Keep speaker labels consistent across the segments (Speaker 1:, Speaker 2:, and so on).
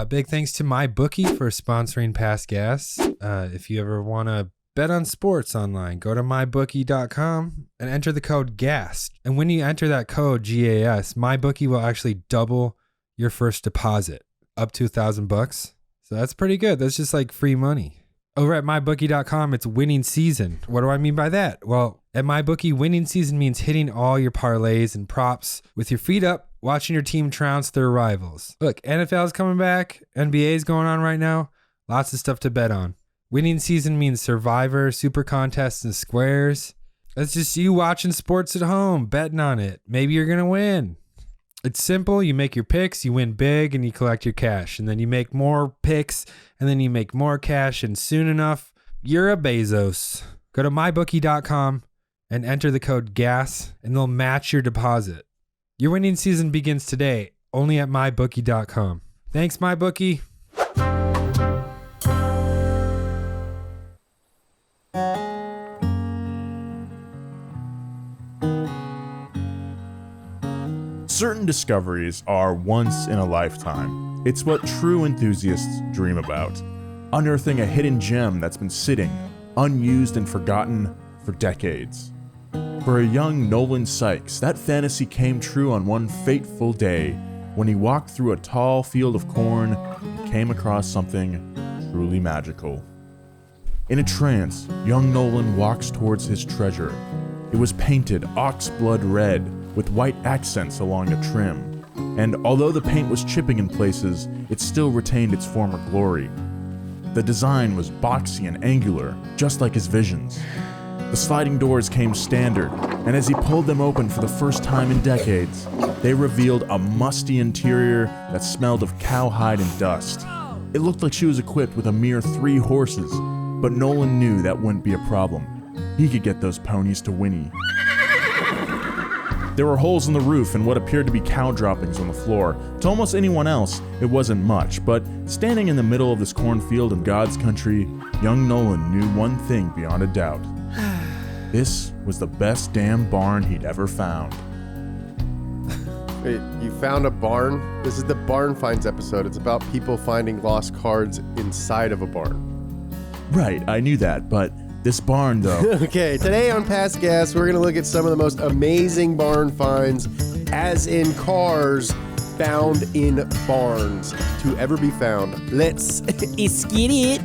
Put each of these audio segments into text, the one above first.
Speaker 1: Big thanks to MyBookie for sponsoring Past Gas. If you ever want to bet on sports online, go to mybookie.com and enter the code GAS. And when you enter that code, GAS, MyBookie will actually double your first deposit up to $1,000. So that's pretty good. That's just like free money. Over at mybookie.com, it's winning season. What do I mean by that? Well, at MyBookie, winning season means hitting all your parlays and props with your feet up, watching your team trounce their rivals. Look, NFL's coming back. NBA's going on right now. Lots of stuff to bet on. Winning season means Survivor, Super Contests, and Squares. That's just you watching sports at home, betting on it. Maybe you're going to win. It's simple. You make your picks, you win big, and you collect your cash. And then you make more picks, and then you make more cash. And soon enough, you're a Bezos. Go to mybookie.com and enter the code GAS, and they'll match your deposit. Your winning season begins today, only at mybookie.com. Thanks, MyBookie.
Speaker 2: Certain discoveries are once in a lifetime. It's what true enthusiasts dream about. Unearthing a hidden gem that's been sitting, unused and forgotten for decades. For a young Nolan Sykes, that fantasy came true on one fateful day when he walked through a tall field of corn and came across something truly magical. In a trance, young Nolan walks towards his treasure. It was painted ox blood red with white accents along the trim, and although the paint was chipping in places, it still retained its former glory. The design was boxy and angular, just like his visions. The sliding doors came standard, and as he pulled them open for the first time in decades, they revealed a musty interior that smelled of cowhide and dust. It looked like she was equipped with a mere 3 horses, but Nolan knew that wouldn't be a problem. He could get those ponies to whinny. There were holes in the roof and what appeared to be cow droppings on the floor. To almost anyone else, it wasn't much, but standing in the middle of this cornfield in God's country, young Nolan knew one thing beyond a doubt. This was the best damn barn he'd ever found.
Speaker 3: Wait, you found a barn? This is the Barn Finds episode. It's about people finding lost cards inside of a barn.
Speaker 2: Right, I knew that, but this barn, though.
Speaker 3: Okay, today on Past Gas, we're going to look at some of the most amazing barn finds, as in cars found in barns, to ever be found. Let's get it.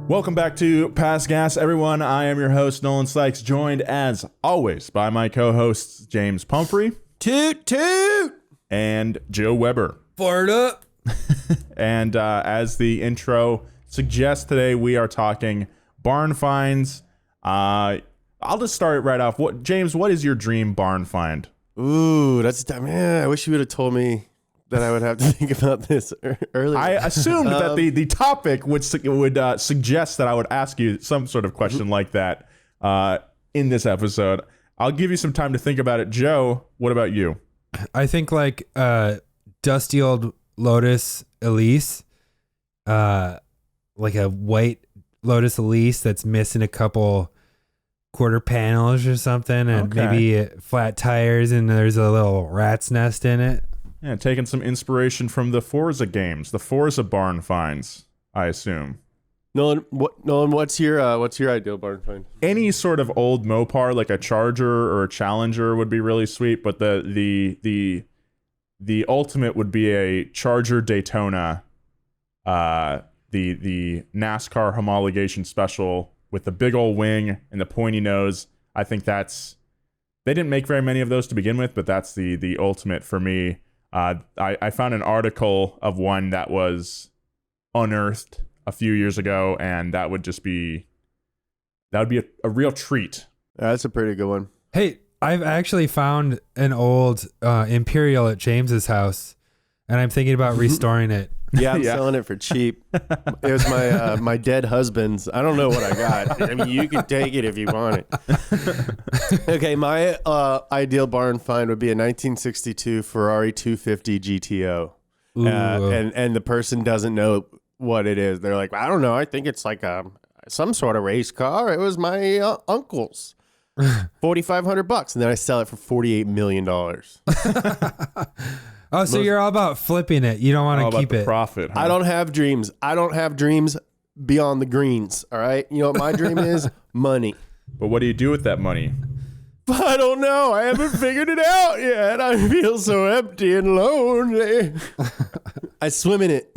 Speaker 2: Welcome back to Past Gas, everyone. I am your host, Nolan Sykes, joined as always by my co-hosts, James Pumphrey.
Speaker 3: Toot toot!
Speaker 2: And Joe Weber.
Speaker 1: Fired up.
Speaker 2: And as the intro suggests, today we are talking barn finds. I'll just start right off. James, what is your dream barn find?
Speaker 3: Ooh, man, I wish you would have told me that I would have to think about this earlier.
Speaker 2: I assumed that the topic would suggest that I would ask you some sort of question like that in this episode. I'll give you some time to think about it. Joe, what about you?
Speaker 1: I think like dusty old Lotus Elise, like a white Lotus Elise that's missing a couple quarter panels or something, and maybe flat tires, and there's a little rat's nest in it.
Speaker 2: Yeah, taking some inspiration from the Forza games, the Forza barn finds, I assume.
Speaker 3: Nolan, what's your ideal barn find?
Speaker 2: Any sort of old Mopar, like a Charger or a Challenger, would be really sweet. But the ultimate would be a Charger Daytona, the NASCAR homologation special with the big old wing and the pointy nose. I think they didn't make very many of those to begin with, but that's the ultimate for me. I found an article of one that was unearthed a few years ago, and that would be a real treat.
Speaker 3: Yeah, that's a pretty good one.
Speaker 1: Hey, I've actually found an old Imperial at James's house, and I'm thinking about restoring it.
Speaker 3: Yeah, I'm selling it for cheap. It was my dead husband's. I don't know what I got. I mean, you can take it if you want it. Okay, my ideal barn find would be a 1962 Ferrari 250 GTO. And the person doesn't know what it is. They're like, I don't know. I think it's like some sort of race car. It was my uncle's. $4,500, and then I sell it for $48 million.
Speaker 1: Oh, so you're all about flipping it. You don't want to keep it.
Speaker 2: Profit. Huh?
Speaker 3: I don't have dreams. I don't have dreams beyond the greens. All right. You know what my dream is? Money.
Speaker 2: But what do you do with that money?
Speaker 3: I don't know. I haven't figured it out yet. I feel so empty and lonely. I swim in it.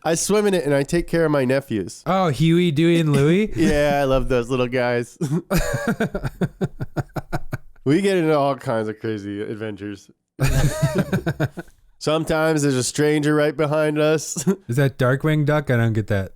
Speaker 3: I swim in it, and I take care of my nephews.
Speaker 1: Oh, Huey, Dewey, and Louie?
Speaker 3: Yeah, I love those little guys. We get into all kinds of crazy adventures. Sometimes there's a stranger right behind us.
Speaker 1: Is that Darkwing Duck? I don't get that.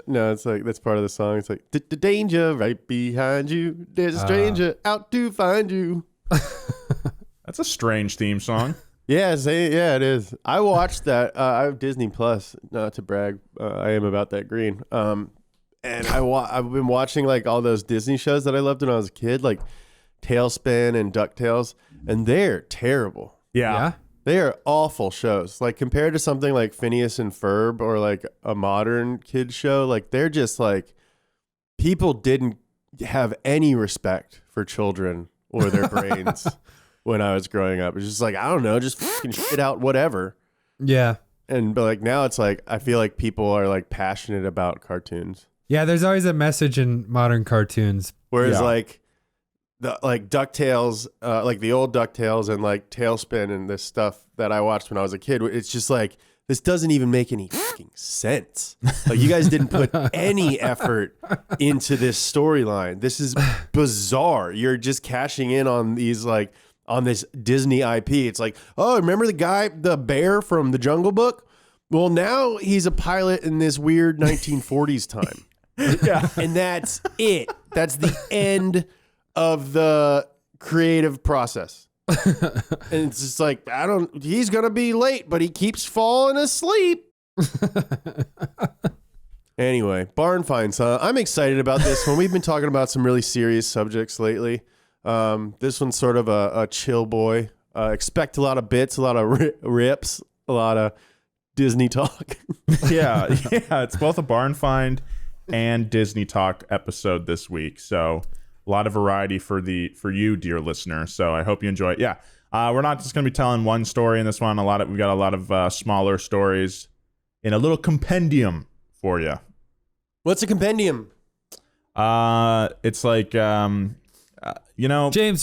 Speaker 3: No, it's like, that's part of the song. It's like, the danger right behind you. There's a stranger out to find you.
Speaker 2: That's a strange theme song.
Speaker 3: Yeah, it is. I watched that. I have Disney Plus, not to brag. I am about that green. And I've been watching like all those Disney shows that I loved when I was a kid, like Tailspin and DuckTales, and they're terrible.
Speaker 2: Yeah.
Speaker 3: They are awful shows. Like compared to something like Phineas and Ferb or like a modern kids show, like they're just like, people didn't have any respect for children or their brains when I was growing up. It's just like, I don't know, just fucking shit out whatever.
Speaker 1: Yeah.
Speaker 3: But like now it's like, I feel like people are like passionate about cartoons.
Speaker 1: Yeah, there's always a message in modern cartoons.
Speaker 3: Whereas like DuckTales, like the old DuckTales and like Tailspin and this stuff that I watched when I was a kid, it's just like, this doesn't even make any fucking sense. Like you guys didn't put any effort into this storyline. This is bizarre. You're just cashing in on these like, on this Disney IP. It's like, oh, remember the bear from the Jungle Book? Well, now he's a pilot in this weird 1940s time.
Speaker 2: Yeah.
Speaker 3: And that's it. That's the end of the creative process. And it's just like, he's going to be late, but he keeps falling asleep. Anyway, barn finds, huh? I'm excited about this one. We've been talking about some really serious subjects lately. This one's sort of a chill boy. Expect a lot of bits, a lot of rips, a lot of Disney talk.
Speaker 2: Yeah. It's both a barn find and Disney talk episode this week. So a lot of variety for you, dear listener. So I hope you enjoy it. Yeah. We're not just going to be telling one story in this one. We've got a lot of smaller stories in a little compendium for you.
Speaker 3: What's a compendium?
Speaker 2: It's like,
Speaker 1: James,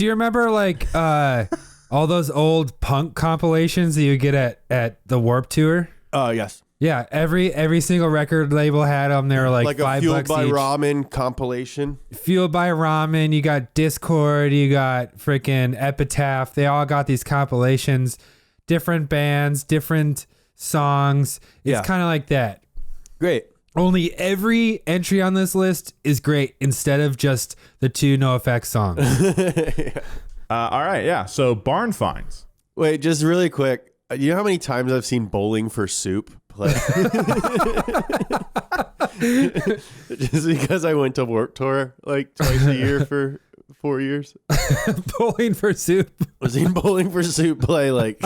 Speaker 1: you remember like all those old punk compilations that you get at the Warped Tour?
Speaker 3: Oh, yes.
Speaker 1: Yeah, every single record label had them. They were like $5
Speaker 3: a Fueled by
Speaker 1: each.
Speaker 3: Ramen compilation.
Speaker 1: Fueled by Ramen. You got Discord. You got freaking Epitaph. They all got these compilations, different bands, different songs. It's kind of like that.
Speaker 3: Great.
Speaker 1: Only every entry on this list is great instead of just the 2 NoFX songs.
Speaker 2: all right. Yeah. So barn finds.
Speaker 3: Wait, just really quick. You know how many times I've seen Bowling for Soup play? Just because I went to Warped Tour like twice a year for 4 years.
Speaker 1: Bowling for Soup.
Speaker 3: I've seen Bowling for Soup play like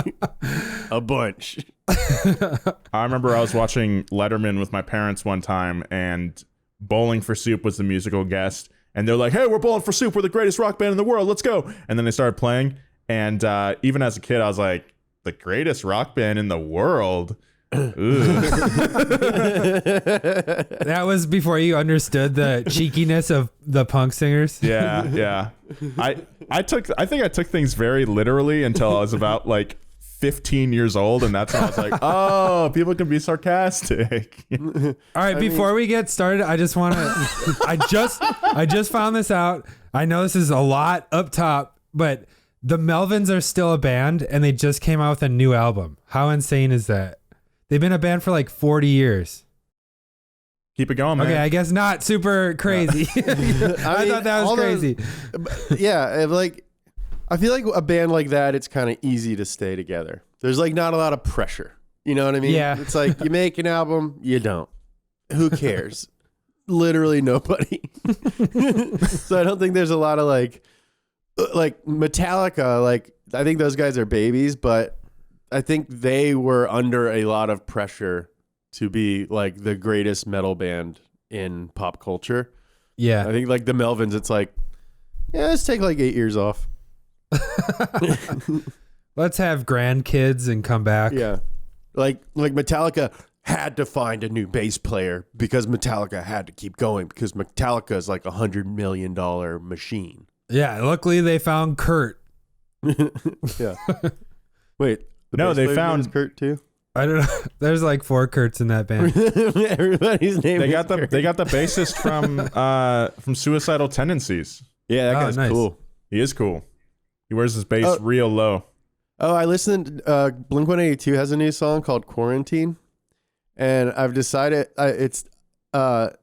Speaker 3: a bunch.
Speaker 2: I remember I was watching Letterman with my parents one time, and Bowling for Soup was the musical guest, and they're like, "Hey, we're Bowling for Soup. We're the greatest rock band in the world. Let's go!" And then they started playing, and even as a kid, I was like, "The greatest rock band in the world."
Speaker 1: That was before you understood the cheekiness of the punk singers.
Speaker 2: Yeah. I think I took things very literally until I was about like 15 years old, and that's when I was like, oh, people can be sarcastic.
Speaker 1: All right, before we get started, I just want to I just found this out. I know this is a lot up top, but the Melvins are still a band, and they just came out with a new album. How insane is that? They've been a band for like 40 years.
Speaker 2: Keep it going, man.
Speaker 1: Okay, I guess not super crazy. I thought that was crazy.
Speaker 3: Like I feel like a band like that, it's kind of easy to stay together. There's like not a lot of pressure. You know what I mean?
Speaker 1: Yeah.
Speaker 3: It's like you make an album, you don't. Who cares? Literally nobody. So I don't think there's a lot of like Metallica. Like I think those guys are babies, but I think they were under a lot of pressure to be like the greatest metal band in pop culture.
Speaker 1: Yeah.
Speaker 3: I think like the Melvins, it's like, yeah, let's take like 8 years off.
Speaker 1: Let's have grandkids and come back.
Speaker 3: Yeah. Like Metallica had to find a new bass player because Metallica had to keep going because Metallica is like $100 million machine.
Speaker 1: Yeah. Luckily, they found Kurt.
Speaker 3: Yeah. Wait.
Speaker 2: No, they found
Speaker 3: is Kurt too.
Speaker 1: I don't know. There's like 4 Kurts in that band.
Speaker 3: Everybody's name.
Speaker 2: they got the bassist from Suicidal Tendencies.
Speaker 3: Yeah, that guy's
Speaker 1: nice.
Speaker 3: cool.
Speaker 2: He is cool. He wears his bass real low.
Speaker 3: Oh, I listened. Blink-182 has a new song called Quarantine, and I've decided it's now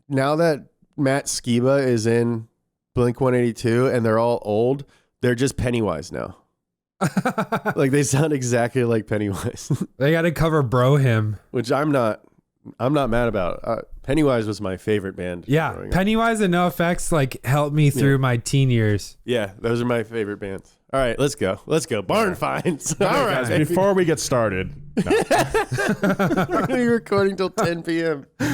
Speaker 3: that Matt Skiba is in Blink-182 and they're all old, they're just Pennywise now. Like they sound exactly like Pennywise.
Speaker 1: They got to cover Bro Him.
Speaker 3: Which I'm not mad about. Pennywise was my favorite band.
Speaker 1: Yeah, Pennywise and NoFX like helped me through my teen years.
Speaker 3: Yeah, those are my favorite bands. All right, let's go. Barn finds. All right.
Speaker 2: Guys, before we get started. No.
Speaker 3: We're going to be recording till 10 p.m.
Speaker 2: All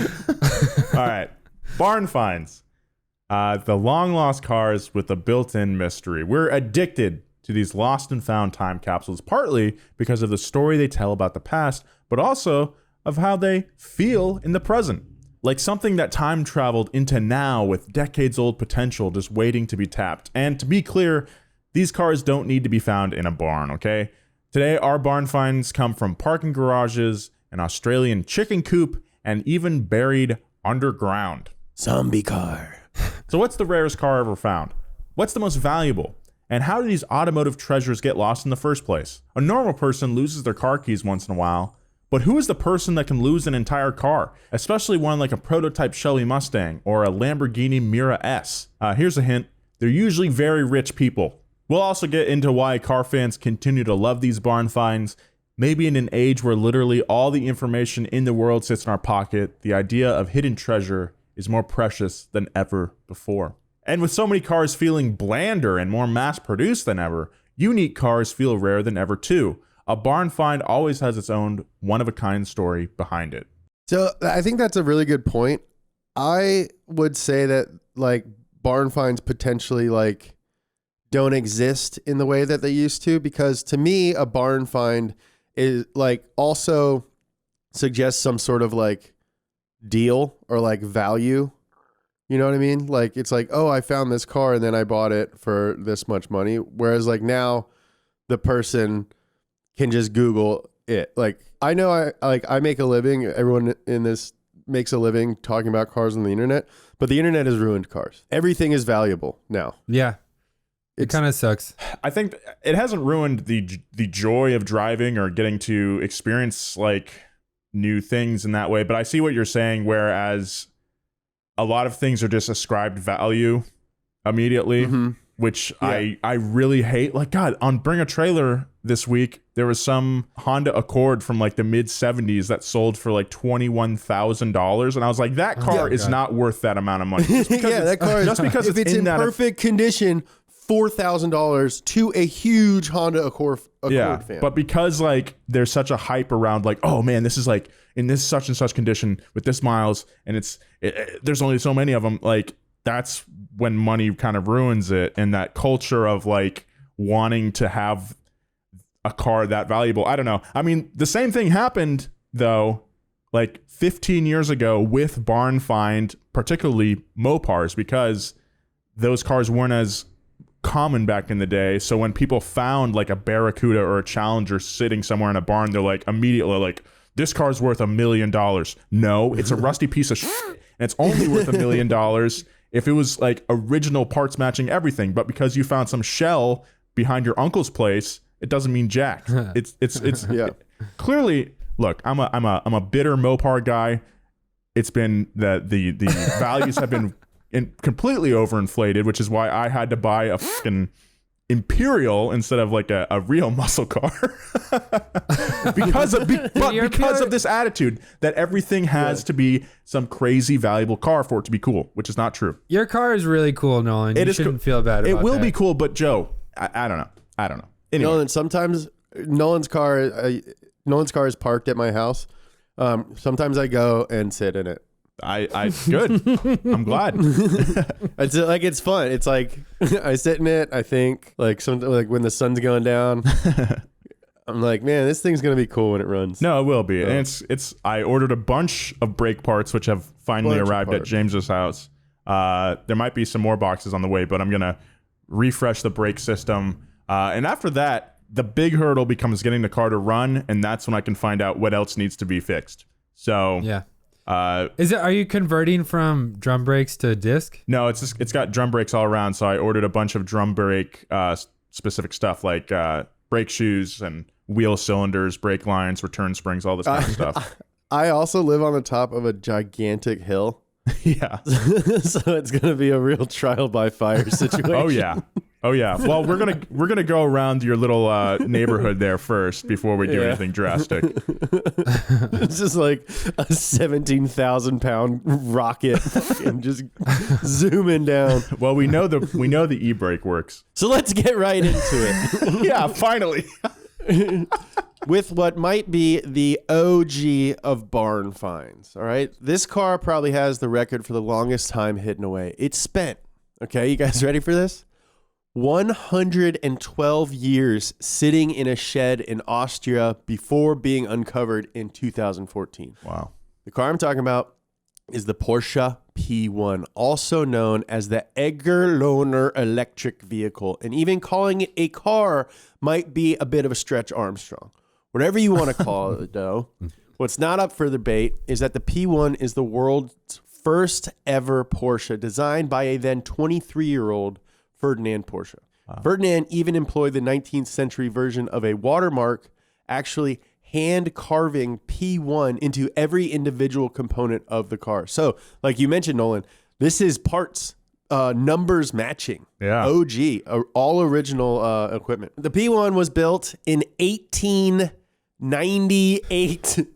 Speaker 2: right. Barn finds. The long lost cars with a built-in mystery. We're addicted to these lost and found time capsules, partly because of the story they tell about the past, but also of how they feel in the present. Like something that time traveled into now with decades-old potential just waiting to be tapped. And to be clear, these cars don't need to be found in a barn, okay? Today, our barn finds come from parking garages, an Australian chicken coop, and even buried underground.
Speaker 3: Zombie car.
Speaker 2: So what's the rarest car ever found? What's the most valuable? And how do these automotive treasures get lost in the first place? A normal person loses their car keys once in a while, but who is the person that can lose an entire car? Especially one like a prototype Shelby Mustang or a Lamborghini Miura S. Here's a hint. They're usually very rich people. We'll also get into why car fans continue to love these barn finds. Maybe in an age where literally all the information in the world sits in our pocket, the idea of hidden treasure is more precious than ever before. And with so many cars feeling blander and more mass-produced than ever, unique cars feel rare than ever too. A barn find always has its own one-of-a-kind story behind it.
Speaker 3: So I think that's a really good point. I would say that like barn finds potentially like don't exist in the way that they used to, because to me a barn find is like also suggests some sort of like deal or like value. You know what I mean? Like it's like, oh, I found this car and then I bought it for this much money. Whereas like now the person can just Google it. Like I know I make a living. Everyone in this makes a living talking about cars on the internet, but the internet has ruined cars. Everything is valuable now.
Speaker 1: Yeah. It kind of sucks.
Speaker 2: I think it hasn't ruined the joy of driving or getting to experience like new things in that way. But I see what you're saying, whereas a lot of things are just ascribed value immediately, which I really hate. Like, God, on Bring a Trailer this week, there was some Honda Accord from like the mid 70s that sold for like $21,000. And I was like, that car is not worth that amount of money.
Speaker 3: That car is,
Speaker 2: just because
Speaker 3: if it's in perfect condition, $4,000 to a huge Honda Accord fan.
Speaker 2: But because like there's such a hype around like, oh man, this is like in this such and such condition with this miles, and there's only so many of them. Like that's when money kind of ruins it, and that culture of like wanting to have a car that valuable. I don't know. I mean, the same thing happened though, like 15 years ago with barn find, particularly Mopars, because those cars weren't as common back in the day. So when people found like a Barracuda or a Challenger sitting somewhere in a barn, they're like immediately like, this car's worth $1 million. No, it's a rusty piece of shit, and it's only worth $1 million if it was like original parts matching everything. But because you found some shell behind your uncle's place, it doesn't mean jack. It's
Speaker 3: yeah.
Speaker 2: Clearly, look, I'm a bitter Mopar guy. It's been the values have been completely overinflated, which is why I had to buy a fucking Imperial instead of like a real muscle car because of this attitude that everything has to be some crazy valuable car for it to be cool, which is not true.
Speaker 1: Your car is really cool, Nolan. You shouldn't feel bad about
Speaker 2: it. It will
Speaker 1: that.
Speaker 2: be cool, but Joe, I don't know. Anyway.
Speaker 3: Nolan, sometimes Nolan's car is parked at my house. Sometimes I go and sit in it.
Speaker 2: I good. I'm glad.
Speaker 3: It's fun. It's like I sit in it. I think like something like when the sun's going down. I'm like, man, this thing's gonna be cool when it runs.
Speaker 2: No, it will be. And it's. I ordered a bunch of brake parts, which have finally arrived at James's house. There might be some more boxes on the way, but I'm gonna refresh the brake system. And after that, the big hurdle becomes getting the car to run, and that's when I can find out what else needs to be fixed. So
Speaker 1: yeah. Are you converting from drum brakes to disc?
Speaker 2: No, it's got drum brakes all around. So I ordered a bunch of drum brake specific stuff like brake shoes and wheel cylinders, brake lines, return springs, all this kind of stuff.
Speaker 3: I also live on the top of a gigantic hill.
Speaker 2: Yeah.
Speaker 3: So it's gonna be a real trial by fire situation.
Speaker 2: Oh yeah. Well, we're gonna go around your little neighborhood there first before we do anything drastic.
Speaker 3: It's just like a 17,000-pound rocket and just zooming down.
Speaker 2: Well, we know the e-brake works.
Speaker 3: So let's get right into it.
Speaker 2: Yeah, finally.
Speaker 3: With what might be the OG of barn finds. All right. This car probably has the record for the longest time hidden away. It's spent. Okay. You guys ready for this? 112 years sitting in a shed in Austria before being uncovered in 2014.
Speaker 2: Wow.
Speaker 3: The car I'm talking about is the Porsche P1, also known as the Edgar Lohner electric vehicle. And even calling it a car might be a bit of a stretch Armstrong. Whatever you want to call it, though, what's not up for debate is that the P1 is the world's first ever Porsche designed by a then 23-year-old Ferdinand Porsche. Wow. Ferdinand even employed the 19th century version of a watermark, actually hand carving P1 into every individual component of the car. So, like you mentioned, Nolan, this is parts, numbers matching.
Speaker 2: Yeah.
Speaker 3: OG, all original equipment. The P1 was built in 1898.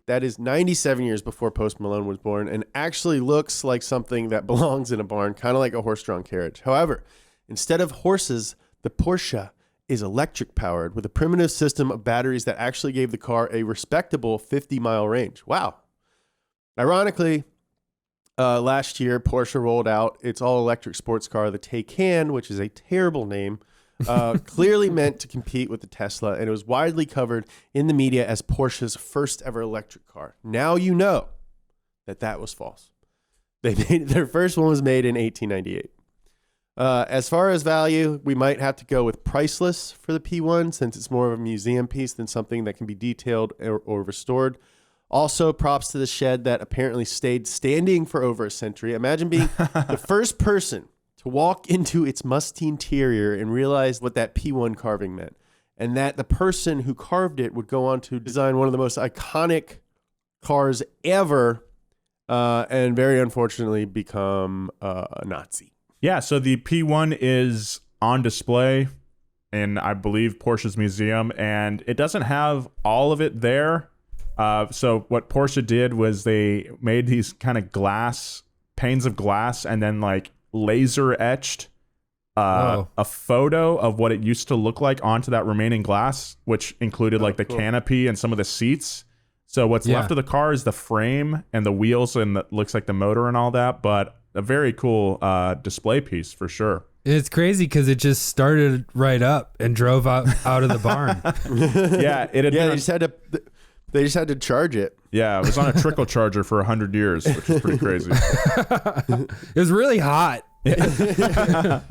Speaker 3: That is 97 years before Post Malone was born, and actually looks like something that belongs in a barn, kind of like a horse-drawn carriage. However, instead of horses, the Porsche is electric powered with a primitive system of batteries that actually gave the car a respectable 50-mile range. Wow. Ironically, last year, Porsche rolled out its all-electric sports car, the Taycan, which is a terrible name, clearly meant to compete with the Tesla, and it was widely covered in the media as Porsche's first ever electric car. Now you know that was false. Their first one was made in 1898. As far as value, we might have to go with priceless for the P1 since it's more of a museum piece than something that can be detailed or restored. Also, props to the shed that apparently stayed standing for over a century. Imagine being the first person to walk into its musty interior and realize what that P1 carving meant, and that the person who carved it would go on to design one of the most iconic cars ever, and very unfortunately become a Nazi.
Speaker 2: Yeah, so the P1 is on display in, I believe, Porsche's museum, and it doesn't have all of it there. So what Porsche did was they made these kind of panes of glass, and then like laser etched a photo of what it used to look like onto that remaining glass, which included the canopy and some of the seats. So what's left of the car is the frame and the wheels, and looks like the motor and all that, but a very cool display piece for sure.
Speaker 1: It's crazy because it just started right up and drove out of the barn.
Speaker 3: They just had to charge it.
Speaker 2: Yeah, it was on a trickle charger for 100 years, which is pretty crazy.
Speaker 1: It was really hot.
Speaker 3: The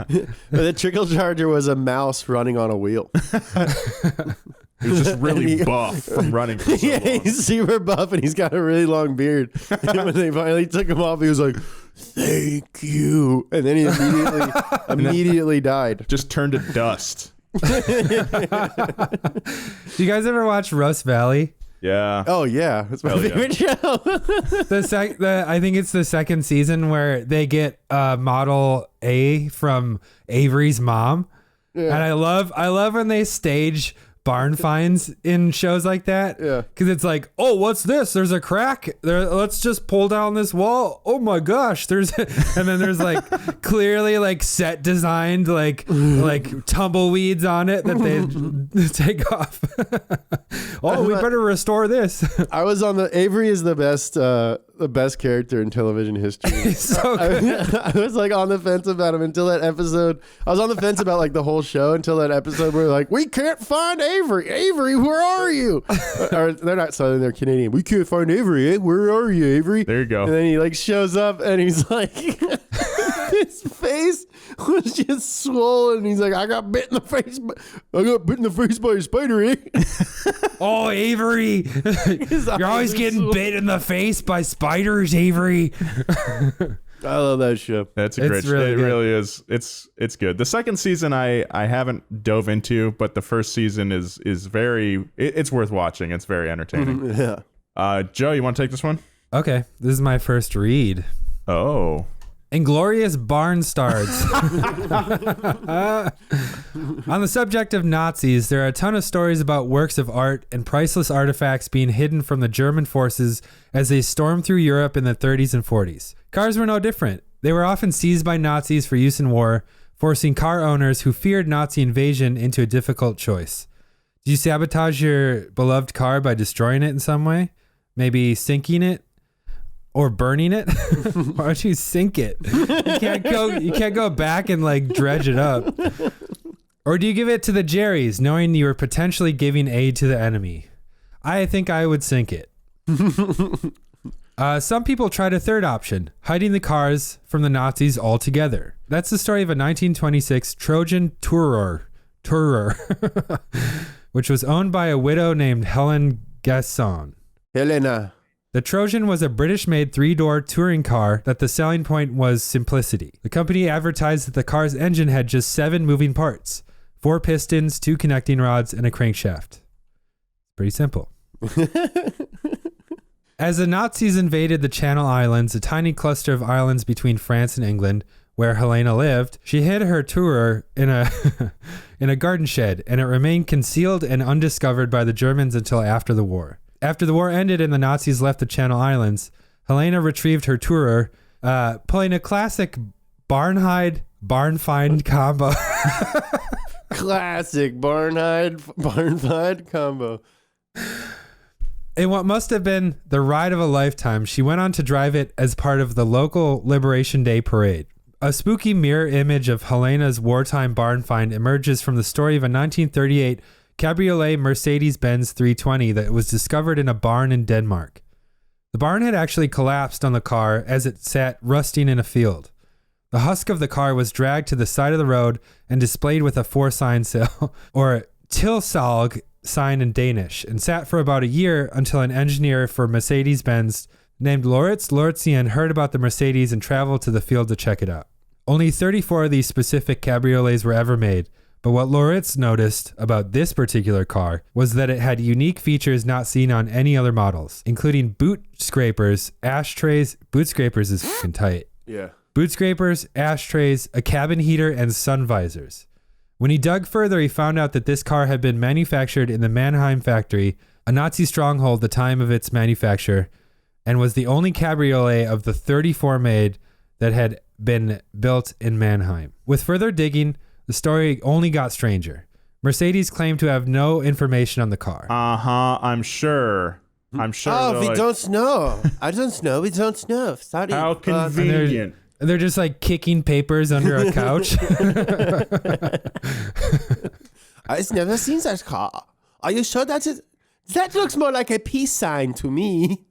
Speaker 3: trickle charger was a mouse running on a wheel.
Speaker 2: He was just really buff from running for so long.
Speaker 3: He's super buff and he's got a really long beard. And when they finally took him off, he was like, "Thank you," and then he immediately died.
Speaker 2: Just turned to dust.
Speaker 1: Do you guys ever watch Rust Valley?
Speaker 2: Yeah.
Speaker 3: Oh yeah, it's my favorite show.
Speaker 1: I think it's the second season where they get Model A from Avery's mom, and I love when they stage barn finds in shows like that. Yeah, because it's like, oh, what's this? There's a crack there. Let's just pull down this wall. Oh my gosh, and then there's like clearly like set designed like tumbleweeds on it that they take off. Oh, we better restore this.
Speaker 3: I was on Avery is the best the best character in television history.
Speaker 1: He's so good.
Speaker 3: I was like on the fence about him until that episode. I was on the fence about like the whole show until that episode where like, we can't find Avery. Avery, where are you? Or they're not Southern, they're Canadian. We can't find Avery. Where are you, Avery?
Speaker 2: There you go.
Speaker 3: And then he like shows up and he's like, his face was just swollen. He's like, I got bit in the face. I got bit in the face by a spider, eh?
Speaker 1: Oh, Avery. You're always getting bit in the face by spiders, Avery.
Speaker 3: I love that show.
Speaker 2: That's a great show. It really is. It's good. The second season I haven't dove into, but the first season is very it's worth watching. It's very entertaining.
Speaker 3: Yeah.
Speaker 2: Joe, you want to take this one?
Speaker 1: Okay, this is my first read.
Speaker 2: Oh.
Speaker 1: Inglorious Barnstards. On the subject of Nazis, there are a ton of stories about works of art and priceless artifacts being hidden from the German forces as they stormed through Europe in the 30s and 40s. Cars were no different. They were often seized by Nazis for use in war, forcing car owners who feared Nazi invasion into a difficult choice. Do you sabotage your beloved car by destroying it in some way? Maybe sinking it? Or burning it? Why don't you sink it? You can't go back and like dredge it up. Or do you give it to the Jerrys, knowing you are potentially giving aid to the enemy? I think I would sink it. Some people tried a third option, hiding the cars from the Nazis altogether. That's the story of a 1926 Trojan Tourer, which was owned by a widow named Helen Gasson.
Speaker 3: Helena.
Speaker 1: The Trojan was a British-made three-door touring car that the selling point was simplicity. The company advertised that the car's engine had just 7 moving parts, 4 pistons, 2 connecting rods, and a crankshaft. Pretty simple. As the Nazis invaded the Channel Islands, a tiny cluster of islands between France and England, where Helena lived, she hid her tourer in a garden shed, and it remained concealed and undiscovered by the Germans until after the war. After the war ended and the Nazis left the Channel Islands, Helena retrieved her tourer, pulling a classic barn-find combo.
Speaker 3: Classic barn-find combo.
Speaker 1: In what must have been the ride of a lifetime, she went on to drive it as part of the local Liberation Day parade. A spooky mirror image of Helena's wartime barn find emerges from the story of a 1938 Cabriolet Mercedes-Benz 320 that was discovered in a barn in Denmark. The barn had actually collapsed on the car as it sat rusting in a field. The husk of the car was dragged to the side of the road and displayed with a forsign sail, or tilsalg sign in Danish, and sat for about a year until an engineer for Mercedes-Benz named Lauritz Lortzian heard about the Mercedes and traveled to the field to check it out. Only 34 of these specific cabriolets were ever made, but what Lauritz noticed about this particular car was that it had unique features not seen on any other models, including boot scrapers, ashtrays. Boot scrapers is fucking tight.
Speaker 3: Yeah.
Speaker 1: Boot scrapers, ashtrays, a cabin heater, and sun visors. When he dug further, he found out that this car had been manufactured in the Mannheim factory, a Nazi stronghold at the time of its manufacture, and was the only cabriolet of the 34 made that had been built in Mannheim. With further digging, the story only got stranger. Mercedes claimed to have no information on the car.
Speaker 2: I'm sure.
Speaker 3: Oh, we don't know. I don't know. We don't know. Sorry.
Speaker 2: How convenient.
Speaker 1: They're just like kicking papers under a couch.
Speaker 3: I've never seen that car. Are you sure that is? That looks more like a peace sign to me.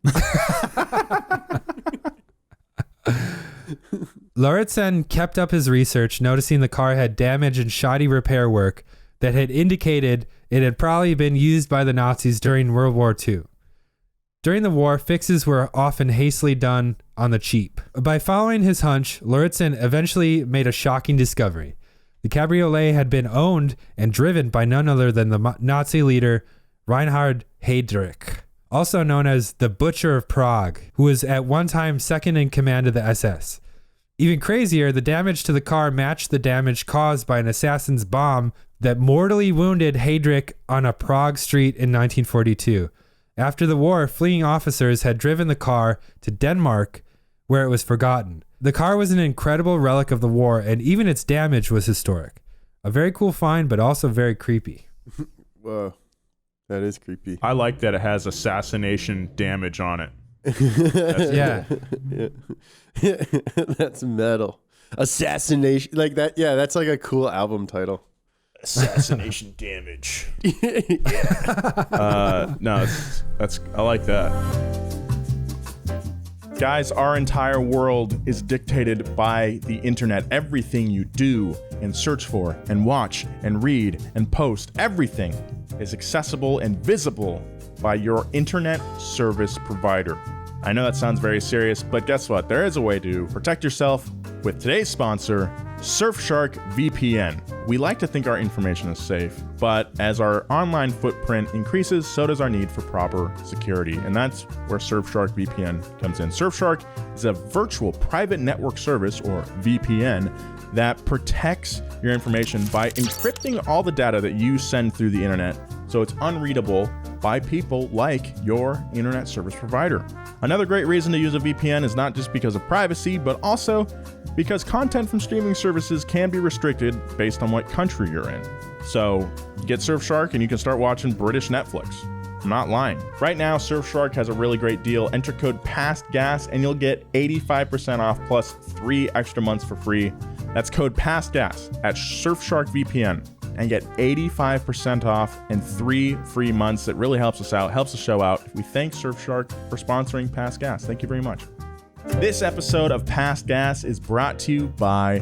Speaker 1: Lauritsen kept up his research, noticing the car had damage and shoddy repair work that had indicated it had probably been used by the Nazis during World War II. During the war, fixes were often hastily done on the cheap. By following his hunch, Lauritsen eventually made a shocking discovery. The cabriolet had been owned and driven by none other than the Nazi leader Reinhard Heydrich, also known as the Butcher of Prague, who was at one time second in command of the SS. Even crazier, the damage to the car matched the damage caused by an assassin's bomb that mortally wounded Heydrich on a Prague street in 1942. After the war, fleeing officers had driven the car to Denmark, where it was forgotten. The car was an incredible relic of the war, and even its damage was historic. A very cool find, but also very creepy.
Speaker 3: Whoa, that is creepy.
Speaker 2: I like that it has assassination damage on it.
Speaker 1: Yeah.
Speaker 3: That's metal. Assassination, like that. Yeah, that's like a cool album title.
Speaker 2: Assassination damage. No, that's I like that. Guys, our entire world is dictated by the internet. Everything you do and search for and watch and read and post, everything is accessible and visible by your internet service provider. I know that sounds very serious, but guess what? There is a way to protect yourself with today's sponsor, Surfshark VPN. We like to think our information is safe, but as our online footprint increases, so does our need for proper security. And that's where Surfshark VPN comes in. Surfshark is a virtual private network service, or VPN, that protects your information by encrypting all the data that you send through the internet, so it's unreadable by people like your internet service provider. Another great reason to use a VPN is not just because of privacy, but also because content from streaming services can be restricted based on what country you're in. So get Surfshark and you can start watching British Netflix. I'm not lying. Right now, Surfshark has a really great deal. Enter code PASTGAS and you'll get 85% off plus 3 extra months for free. That's code PASTGAS at Surfshark VPN and get 85% off and 3 free months. It really helps us out, helps the show out. We thank Surfshark for sponsoring Past Gas. Thank you very much. This episode of Past Gas is brought to you by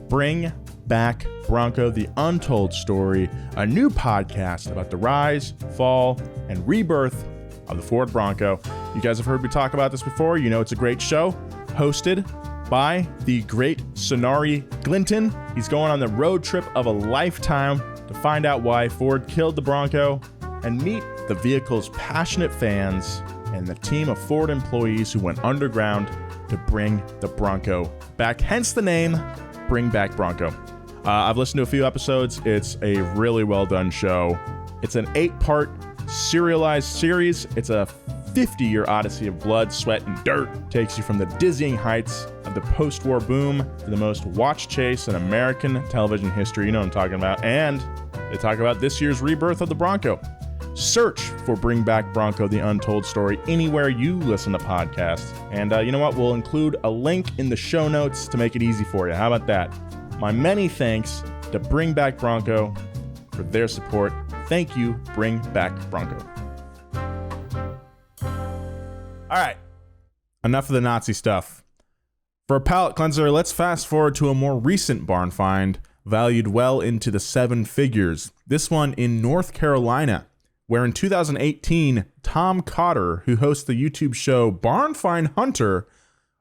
Speaker 2: Bring Back Bronco, The Untold Story, a new podcast about the rise, fall, and rebirth of the Ford Bronco. You guys have heard me talk about this before. You know it's a great show, hosted by the great Sonari Glinton. He's going on the road trip of a lifetime to find out why Ford killed the Bronco and meet the vehicle's passionate fans and the team of Ford employees who went underground to bring the Bronco back. Hence the name, Bring Back Bronco. I've listened to a few episodes. It's a really well done show. It's an 8-part serialized series. It's a 50-year odyssey of blood, sweat, and dirt. Takes you from the dizzying heights of the post-war boom to the most watched chase in American television history. You know what I'm talking about. And they talk about this year's rebirth of the Bronco. Search for Bring Back Bronco, The Untold Story anywhere you listen to podcasts. And you know what? We'll include a link in the show notes to make it easy for you. How about that? My many thanks to Bring Back Bronco for their support. Thank you, Bring Back Bronco. All right, enough of the Nazi stuff. For a palate cleanser, let's fast forward to a more recent barn find, valued well into the 7 figures. This one in North Carolina, where in 2018, Tom Cotter, who hosts the YouTube show Barn Find Hunter,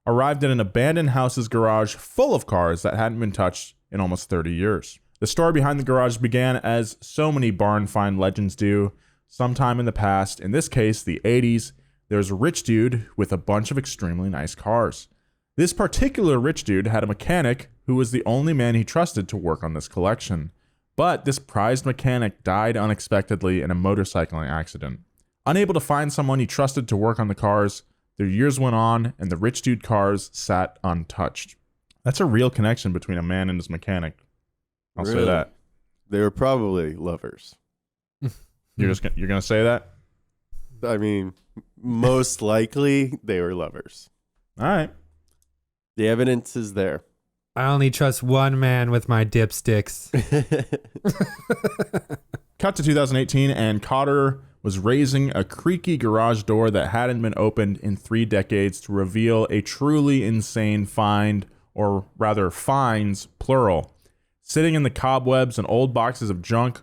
Speaker 2: arrived at an abandoned house's garage full of cars that hadn't been touched in almost 30 years. The story behind the garage began as so many barn find legends do, sometime in the past, in this case, the 80s. There's a rich dude with a bunch of extremely nice cars. This particular rich dude had a mechanic who was the only man he trusted to work on this collection. But this prized mechanic died unexpectedly in a motorcycling accident. Unable to find someone he trusted to work on the cars, their years went on and the rich dude cars sat untouched. That's a real connection between a man and his mechanic. I'll say that.
Speaker 3: They were probably lovers.
Speaker 2: You're gonna say that?
Speaker 3: I mean, most likely they were lovers.
Speaker 2: All right.
Speaker 3: The evidence is there.
Speaker 1: I only trust one man with my dipsticks.
Speaker 2: Cut to 2018, and Cotter was raising a creaky garage door that hadn't been opened in 3 decades to reveal a truly insane find, or rather finds, plural. Sitting in the cobwebs and old boxes of junk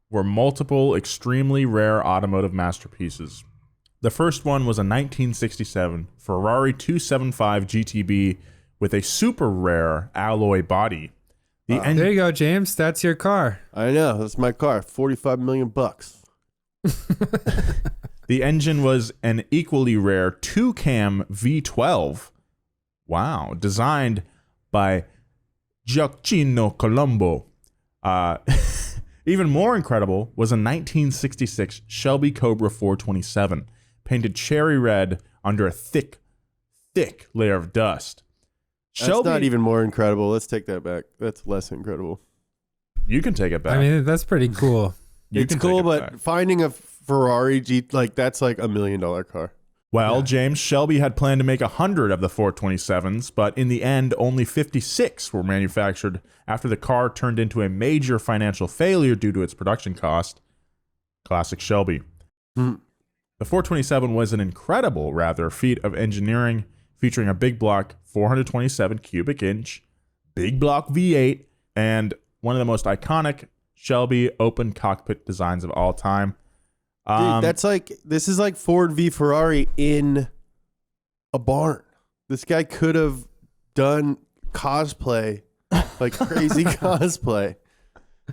Speaker 2: were multiple extremely rare automotive masterpieces. The first one was a 1967 Ferrari 275 GTB with a super rare alloy body.
Speaker 1: There you go, James. That's your car.
Speaker 3: I know. That's my car. $45 million.
Speaker 2: The engine was an equally rare 2-cam V12. Wow. Designed by Giacinto Colombo. Even more incredible was a 1966 Shelby Cobra 427, painted cherry red under a thick layer of dust.
Speaker 3: That's not even more incredible. Let's take that back. That's less incredible.
Speaker 2: You can take it back.
Speaker 1: I mean, that's pretty cool.
Speaker 3: It's cool, but finding a Ferrari G, like, that's like $1 million car.
Speaker 2: Well,
Speaker 1: Yeah.
Speaker 2: James, Shelby had planned to make 100 of the 427s, but in the end, only 56 were manufactured after the car turned into a major financial failure due to its production cost. Classic Shelby.
Speaker 3: Hmm.
Speaker 2: The 427 was an incredible, feat of engineering, featuring a big block 427 cubic inch, big block V8, and one of the most iconic Shelby open cockpit designs of all time.
Speaker 3: Dude, this is like Ford v Ferrari in a barn. This guy could have done cosplay, like crazy cosplay.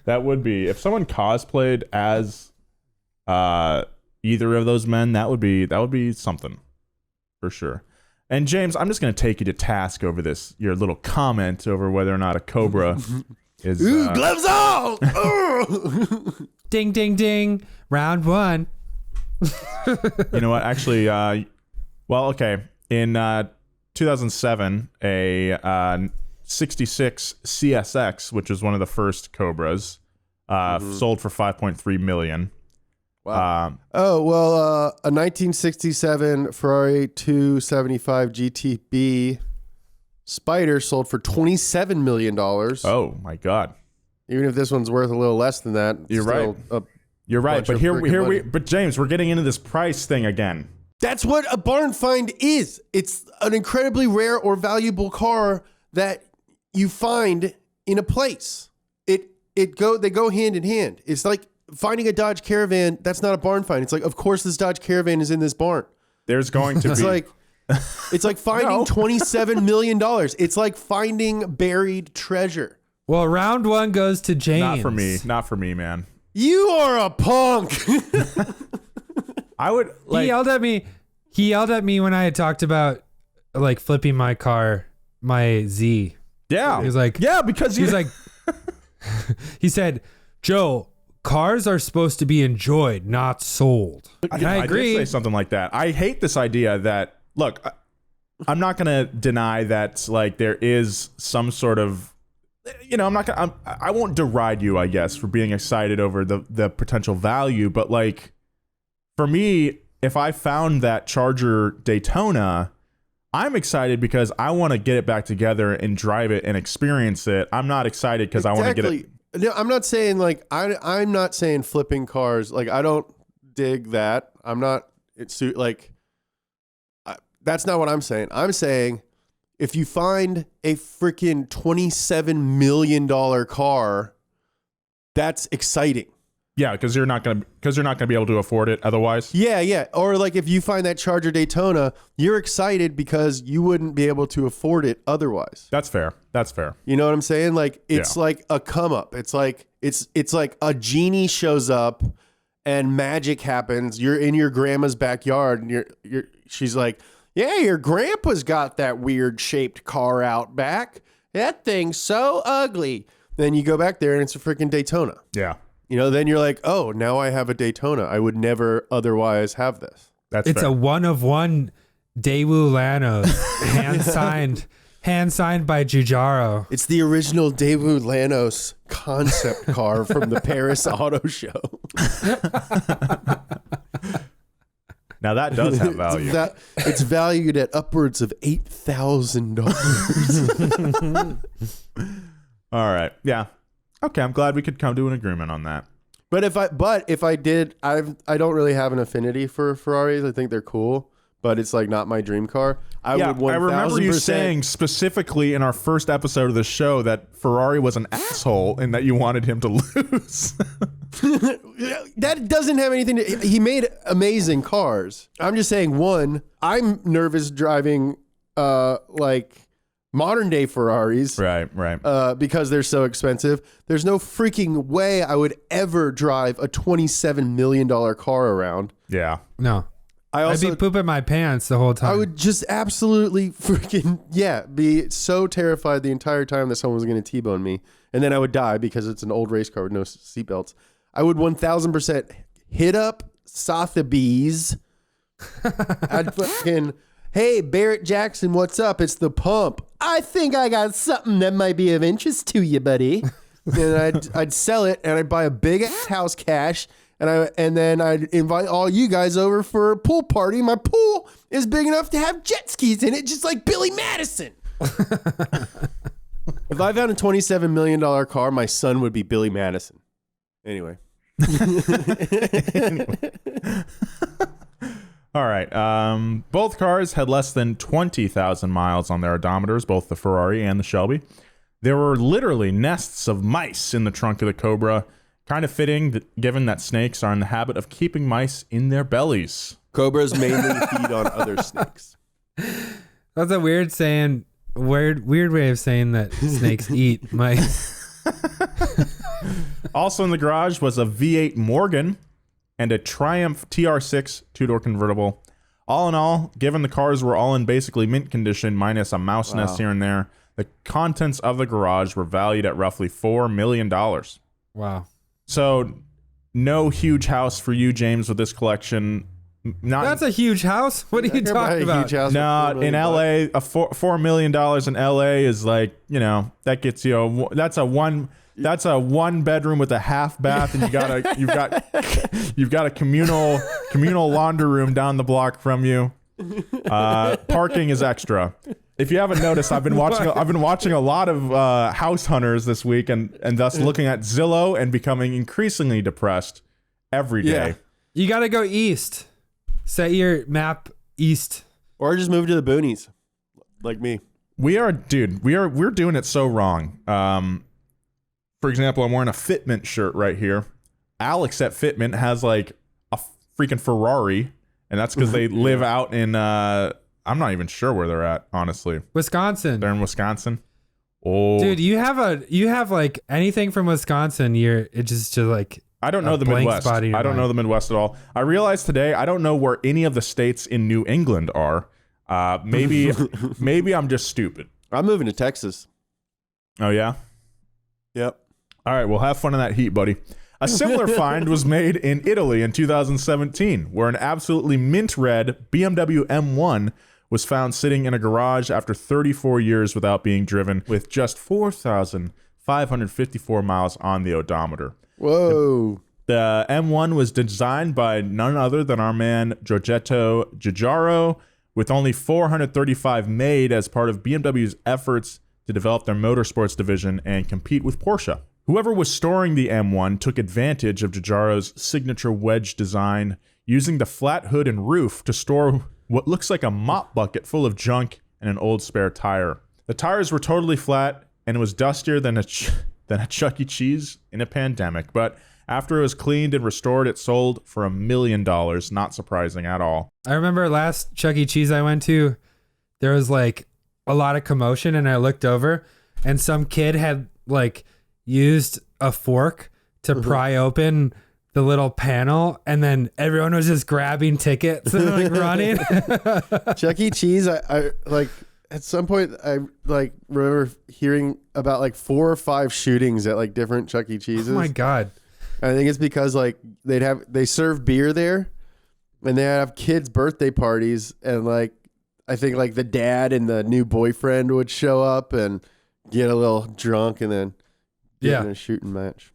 Speaker 2: That would be, if someone cosplayed as either of those men, that would be something for sure. And James, I'm just going to take you to task over this, your little comment over whether or not a Cobra is...
Speaker 3: Ooh, gloves off!
Speaker 1: Ding, ding, ding. Round one.
Speaker 2: You know what? Actually, okay. In 2007, a 66 CSX, which was one of the first Cobras, sold for $5.3 million.
Speaker 3: Wow. A 1967 Ferrari 275 GTB Spider sold for $27 million.
Speaker 2: Oh my God!
Speaker 3: Even if this one's worth a little less than that,
Speaker 2: You're right. You're right. But but James, we're getting into this price thing again.
Speaker 3: That's what a barn find is. It's an incredibly rare or valuable car that you find in a place. They go hand in hand. It's like finding a Dodge Caravan. That's not a barn find. It's like, of course, this Dodge Caravan is in this barn.
Speaker 2: There's going to be.
Speaker 3: It's like finding $27 million. It's like finding buried treasure.
Speaker 1: Well, round one goes to James.
Speaker 2: Not for me, man.
Speaker 3: You are a punk.
Speaker 2: I would.
Speaker 1: He yelled at me. He yelled at me when I had talked about like flipping my car, my Z.
Speaker 2: Yeah.
Speaker 1: He was like,
Speaker 2: yeah, because
Speaker 1: he's like, he said, Joe, cars are supposed to be enjoyed, not sold. And I agree.
Speaker 2: I did say something like that. I hate this idea that, look, I'm not going to deny that like there is some sort of, you know, I won't deride you, I guess, for being excited over the potential value. But like, for me, if I found that Charger Daytona, I'm excited because I want to get it back together and drive it and experience it. I'm not excited because I want to get it.
Speaker 3: No, I'm not saying like I'm not saying flipping cars. Like I don't dig that. I'm not. It's like that's not what I'm saying. I'm saying if you find a freaking $27 million car, that's exciting.
Speaker 2: Yeah, because you're not gonna be able to afford it otherwise.
Speaker 3: Yeah. Or like if you find that Charger Daytona, you're excited because you wouldn't be able to afford it otherwise.
Speaker 2: That's fair.
Speaker 3: You know what I'm saying? Like it's like a come up. It's like a genie shows up and magic happens. You're in your grandma's backyard and she's like, yeah, your grandpa's got that weird shaped car out back. That thing's so ugly. Then you go back there and it's a freaking Daytona.
Speaker 2: Yeah.
Speaker 3: You know, then you're like, oh, now I have a Daytona. I would never otherwise have this.
Speaker 1: It's a one of one Daewoo Lanos, hand signed by Giugiaro.
Speaker 3: It's the original Daewoo Lanos concept car from the Paris Auto Show.
Speaker 2: Now that does have value.
Speaker 3: It's valued at upwards of $8,000.
Speaker 2: All right. Yeah. Okay, I'm glad we could come to an agreement on that.
Speaker 3: But if I did, I don't really have an affinity for Ferraris. I think they're cool, but it's like not my dream car. I
Speaker 2: remember you saying specifically in our first episode of the show that Ferrari was an asshole and that you wanted him to lose.
Speaker 3: That doesn't have anything to. He made amazing cars. I'm just saying, one, I'm nervous driving like modern day Ferraris.
Speaker 2: Right.
Speaker 3: Because they're so expensive. There's no freaking way I would ever drive a $27 million car around.
Speaker 2: Yeah.
Speaker 1: No. I'd be pooping my pants the whole time.
Speaker 3: I would just absolutely freaking, be so terrified the entire time that someone was going to T-bone me. And then I would die because it's an old race car with no seatbelts. I would 1000% hit up Sotheby's. I'd fucking, hey, Barrett Jackson, what's up? It's the Pump. I think I got something that might be of interest to you, buddy. And I'd sell it and I'd buy a big ass house cash and then I'd invite all you guys over for a pool party. My pool is big enough to have jet skis in it, just like Billy Madison. If I found a $27 million car, my son would be Billy Madison. Anyway.
Speaker 2: All right. Both cars had less than 20,000 miles on their odometers, both the Ferrari and the Shelby. There were literally nests of mice in the trunk of the Cobra, kind of fitting given that snakes are in the habit of keeping mice in their bellies.
Speaker 3: Cobras mainly feed on other snakes.
Speaker 1: That's a weird way of saying that snakes eat mice.
Speaker 2: Also in the garage was a V8 Morgan and a Triumph TR6 two-door convertible. All in all, given the cars were all in basically mint condition, minus a mouse nest here and there, the contents of the garage were valued at roughly $4 million.
Speaker 1: Wow.
Speaker 2: So, no huge house for you, James, with this collection.
Speaker 1: That's a huge house. What are you talking about?
Speaker 2: No, in LA, $4 million in LA is like, that gets you that's a one bedroom with a half bath, and you've got a communal laundry room down the block from you. Parking is extra. If you haven't noticed, I've been watching a lot of House Hunters this week, and thus looking at Zillow and becoming increasingly depressed every day.
Speaker 1: Yeah. You got to go east. Set your map east,
Speaker 3: or just move to the boonies, like me.
Speaker 2: We're doing it so wrong. For example, I'm wearing a Fitment shirt right here. Alex at Fitment has like a freaking Ferrari, and that's because they live out in I'm not even sure where they're at, honestly.
Speaker 1: Wisconsin.
Speaker 2: They're in Wisconsin. Oh,
Speaker 1: dude, you have like anything from Wisconsin. It's just like
Speaker 2: I don't know the Midwest. I don't know the Midwest at all. I realized today I don't know where any of the states in New England are. Maybe I'm just stupid.
Speaker 3: I'm moving to Texas.
Speaker 2: Oh yeah.
Speaker 3: Yep.
Speaker 2: All right, well, have fun in that heat, buddy. A similar find was made in Italy in 2017, where an absolutely mint red BMW M1 was found sitting in a garage after 34 years without being driven, with just 4,554 miles on the odometer.
Speaker 3: Whoa.
Speaker 2: The M1 was designed by none other than our man Giorgetto Giugiaro, with only 435 made as part of BMW's efforts to develop their motorsports division and compete with Porsche. Whoever was storing the M1 took advantage of Giugiaro's signature wedge design, using the flat hood and roof to store what looks like a mop bucket full of junk and an old spare tire. The tires were totally flat, and it was dustier than a Chuck E. Cheese in a pandemic, but after it was cleaned and restored, it sold for $1 million. Not surprising at all.
Speaker 1: I remember last Chuck E. Cheese I went to, there was like a lot of commotion, and I looked over, and some kid had like used a fork to pry open the little panel, and then everyone was just grabbing tickets and like running.
Speaker 3: Chuck E. Cheese, I like at some point I like remember hearing about like 4 or 5 shootings at like different Chuck E. Cheeses.
Speaker 1: Oh my God.
Speaker 3: I think it's because like they serve beer there, and they have kids' birthday parties, and like I think like the dad and the new boyfriend would show up and get a little drunk and then get in a shooting match.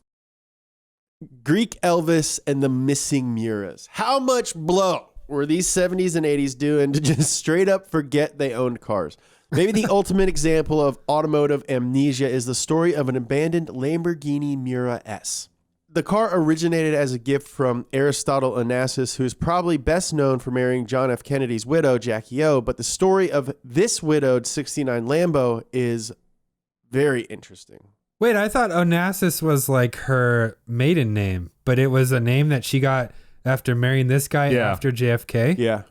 Speaker 3: Greek Elvis and the missing Miuras. How much blow were these 70s and 80s doing to just straight up forget they owned cars? Maybe the ultimate example of automotive amnesia is the story of an abandoned Lamborghini Miura S. The car originated as a gift from Aristotle Onassis, who is probably best known for marrying John F. Kennedy's widow, Jackie O. But the story of this widowed 69 Lambo is very interesting.
Speaker 1: Wait, I thought Onassis was like her maiden name, but it was a name that she got after marrying this guy after JFK?
Speaker 3: Yeah.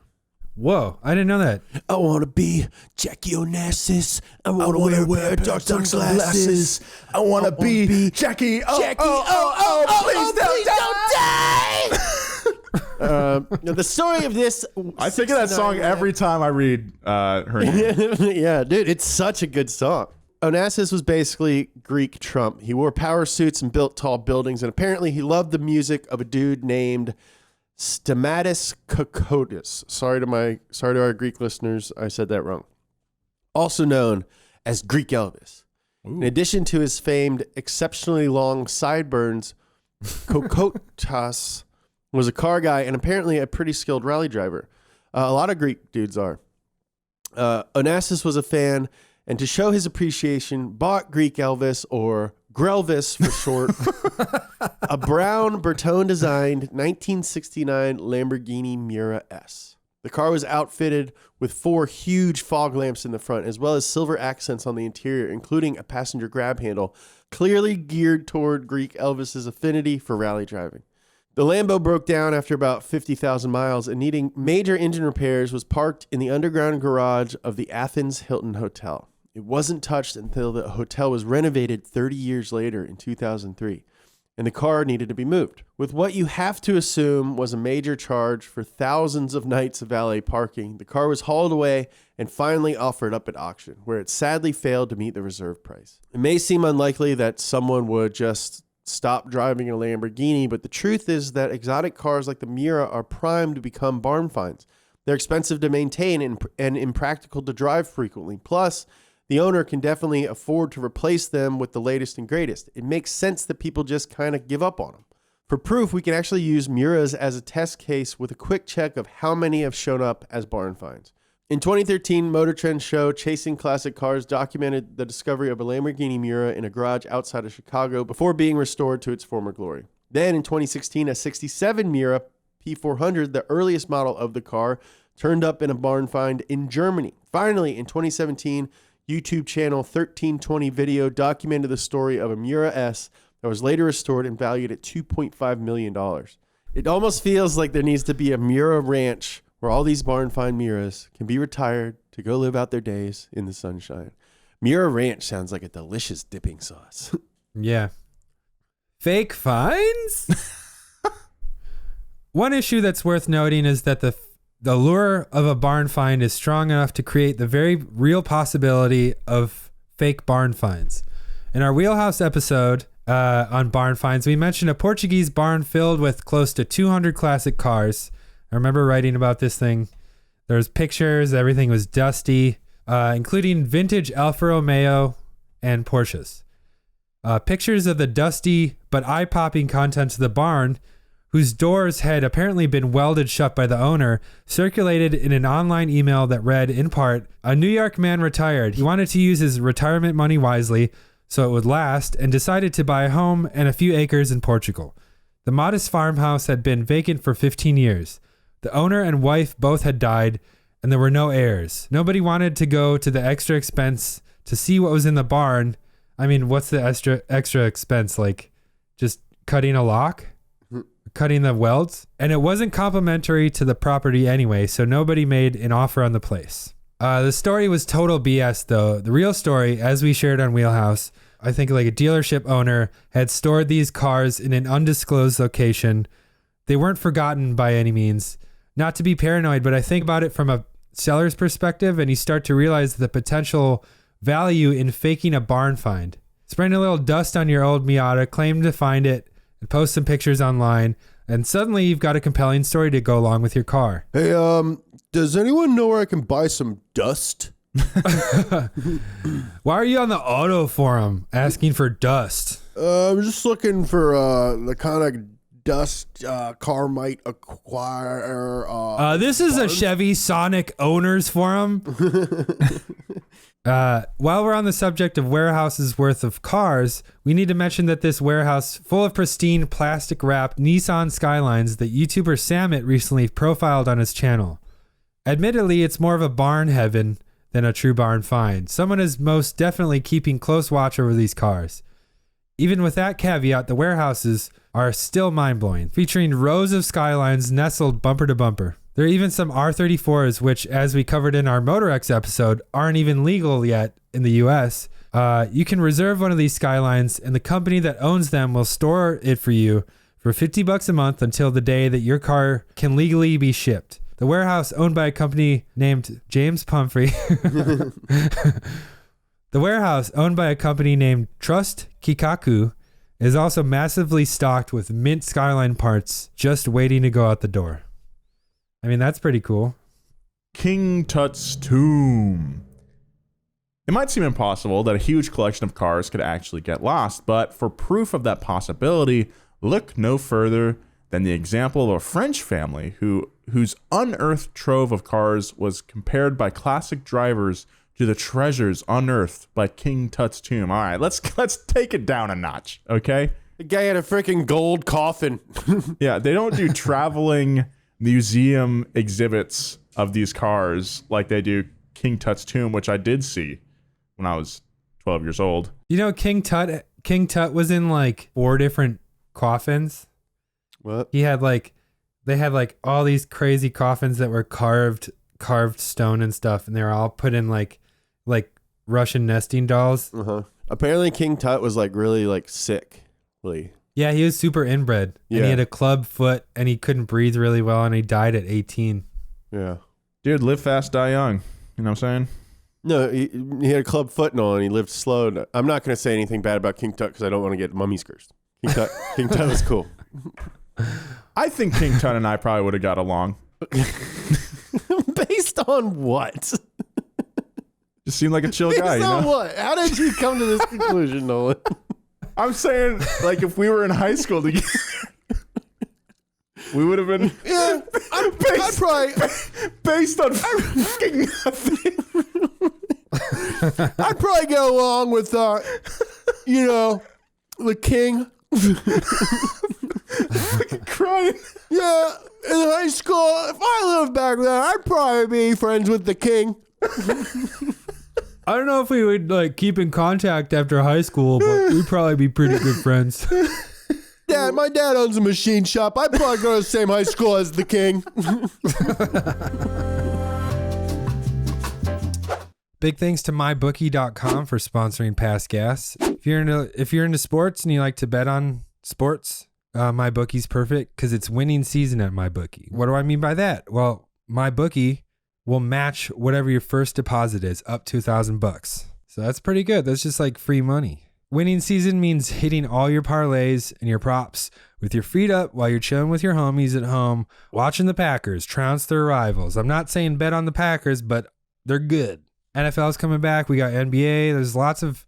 Speaker 1: Whoa, I didn't know that.
Speaker 3: I want to be Jackie Onassis. I want to wear dark sunglasses.
Speaker 2: I want to be Jackie. Please don't die.
Speaker 3: The story of this.
Speaker 2: I think of that song every time I read her name.
Speaker 3: Yeah, dude, it's such a good song. Onassis was basically Greek Trump. He wore power suits and built tall buildings, and apparently he loved the music of a dude named Stamatis Kokotis. Sorry to our Greek listeners, I said that wrong. Also known as Greek Elvis. Ooh. In addition to his famed exceptionally long sideburns, Kokotas was a car guy and apparently a pretty skilled rally driver. A lot of Greek dudes are. Onassis was a fan, and to show his appreciation, bought Greek Elvis, or Grelvis for short, a brown Bertone-designed 1969 Lamborghini Miura S. The car was outfitted with 4 huge fog lamps in the front, as well as silver accents on the interior, including a passenger grab handle, clearly geared toward Greek Elvis's affinity for rally driving. The Lambo broke down after about 50,000 miles and, needing major engine repairs, was parked in the underground garage of the Athens Hilton Hotel. It wasn't touched until the hotel was renovated 30 years later in 2003, and the car needed to be moved, with what you have to assume was a major charge for thousands of nights of valet parking. The car was hauled away and finally offered up at auction, where it sadly failed to meet the reserve price. It may seem unlikely that someone would just stop driving a Lamborghini, but the truth is that exotic cars like the Miura are primed to become barn finds. They're expensive to maintain and impractical to drive frequently. Plus, the owner can definitely afford to replace them with the latest and greatest. It makes sense that people just kind of give up on them. For proof, we can actually use Miuras as a test case with a quick check of how many have shown up as barn finds. In 2013, Motor Trend show Chasing Classic Cars documented the discovery of a Lamborghini Miura in a garage outside of Chicago before being restored to its former glory. Then in 2016, a 67 Miura P400, the earliest model of the car, turned up in a barn find in Germany. Finally, in 2017, YouTube channel 1320 Video documented the story of a Miura S that was later restored and valued at $2.5 million. It almost feels like there needs to be a Miura ranch where all these barn find Miuras can be retired to go live out their days in the sunshine. Miura Ranch sounds like a delicious dipping sauce.
Speaker 1: Yeah. Fake finds? One issue that's worth noting is that the lure of a barn find is strong enough to create the very real possibility of fake barn finds. In our Wheelhouse episode on barn finds, we mentioned a Portuguese barn filled with close to 200 classic cars. I remember writing about this thing. There was pictures, everything was dusty, including vintage Alfa Romeo and Porsches. Pictures of the dusty but eye-popping contents of the barn, whose doors had apparently been welded shut by the owner, circulated in an online email that read, in part, "A New York man retired. He wanted to use his retirement money wisely so it would last, and decided to buy a home and a few acres in Portugal. The modest farmhouse had been vacant for 15 years. The owner and wife both had died, and there were no heirs. Nobody wanted to go to the extra expense to see what was in the barn." I mean, what's the extra expense? Like just cutting a lock? Cutting the welds? And it wasn't complimentary to the property anyway, so nobody made an offer on the place. The story was total BS though. The real story, as we shared on Wheelhouse, I think like a dealership owner had stored these cars in an undisclosed location. They weren't forgotten by any means. Not to be paranoid, but I think about it from a seller's perspective, and you start to realize the potential value in faking a barn find. Spraying a little dust on your old Miata, claim to find it, and post some pictures online, and suddenly you've got a compelling story to go along with your car.
Speaker 3: Hey, does anyone know where I can buy some dust?
Speaker 1: Why are you on the auto forum asking for dust?
Speaker 3: I'm just looking for the kind of dust car might acquire.
Speaker 1: This is a Chevy Sonic owners forum. While we're on the subject of warehouses worth of cars, we need to mention that this warehouse full of pristine plastic wrapped Nissan Skylines that YouTuber Samit recently profiled on his channel. Admittedly, it's more of a barn heaven than a true barn find. Someone is most definitely keeping close watch over these cars. Even with that caveat, the warehouses are still mind-blowing, featuring rows of Skylines nestled bumper to bumper. There are even some R34s, which, as we covered in our MotorX episode, aren't even legal yet in the US. You can reserve one of these Skylines, and the company that owns them will store it for you for $50 a month until the day that your car can legally be shipped. The warehouse, owned by a company named James Pumphrey, the warehouse, owned by a company named Trust Kikaku, is also massively stocked with mint Skyline parts just waiting to go out the door. I mean, that's pretty cool.
Speaker 2: King Tut's tomb. It might seem impossible that a huge collection of cars could actually get lost, but for proof of that possibility, look no further than the example of a French family whose unearthed trove of cars was compared by classic drivers to the treasures unearthed by King Tut's tomb. All right, let's take it down a notch, okay?
Speaker 3: The guy had a freaking gold coffin.
Speaker 2: Yeah, they don't do traveling museum exhibits of these cars like they do King Tut's tomb, which I did see when I was 12 years old.
Speaker 1: You know, King Tut was in like 4 different coffins.
Speaker 3: What?
Speaker 1: They had like all these crazy coffins that were carved stone and stuff, and they were all put in like Russian nesting dolls.
Speaker 3: Apparently King Tut was like really like sick.
Speaker 1: Yeah, he was super inbred.
Speaker 3: Yeah.
Speaker 1: And he had a club foot and he couldn't breathe really well and he died at 18.
Speaker 3: Yeah.
Speaker 2: Dude, live fast, die young. You know what I'm saying?
Speaker 3: No, he had a club foot and all, and he lived slow. I'm not going to say anything bad about King Tut because I don't want to get mummies cursed. King Tut was cool.
Speaker 2: I think King Tut and I probably would have got along.
Speaker 3: Based on what?
Speaker 2: Just seemed like a chill guy,
Speaker 3: Based
Speaker 2: you
Speaker 3: on
Speaker 2: know?
Speaker 3: what? How did you come to this conclusion, Nolan?
Speaker 2: I'm saying, like, if we were in high school together, we would have been.
Speaker 3: Yeah, I'd probably.
Speaker 2: Based on fucking nothing.
Speaker 3: I'd probably get along with, you know, the king.
Speaker 2: Crying.
Speaker 3: Yeah, in high school, if I lived back then, I'd probably be friends with the king.
Speaker 1: I don't know if we would like keep in contact after high school, but we'd probably be pretty good friends.
Speaker 3: Dad, my dad owns a machine shop. I'd probably go to the same high school as the king.
Speaker 1: Big thanks to MyBookie.com for sponsoring Past Gas. If you're into sports and you like to bet on sports, MyBookie's perfect because it's winning season at MyBookie. What do I mean by that? Well, MyBookie will match whatever your first deposit is up to $1,000. So that's pretty good. That's just like free money. Winning season means hitting all your parlays and your props with your feet up while you're chilling with your homies at home, watching the Packers trounce their rivals. I'm not saying bet on the Packers, but they're good. NFL's coming back. We got NBA. There's lots of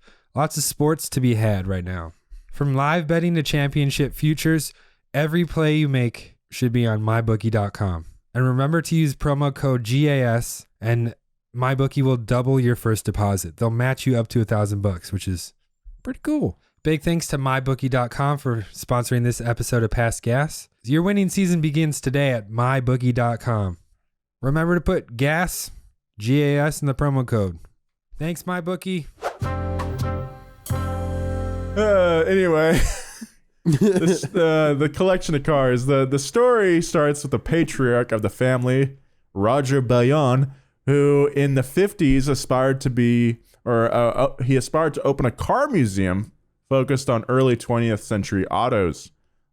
Speaker 1: sports to be had right now. From live betting to championship futures, every play you make should be on mybookie.com. And remember to use promo code GAS and MyBookie will double your first deposit. They'll match you up to $1,000, which is pretty cool. Big thanks to MyBookie.com for sponsoring this episode of Past Gas. Your winning season begins today at MyBookie.com. Remember to put GAS, GAS in the promo code. Thanks, MyBookie.
Speaker 2: Anyway. The collection of cars. The story starts with the patriarch of the family, Roger Bayon, who in the 50s aspired to open a car museum focused on early 20th century autos.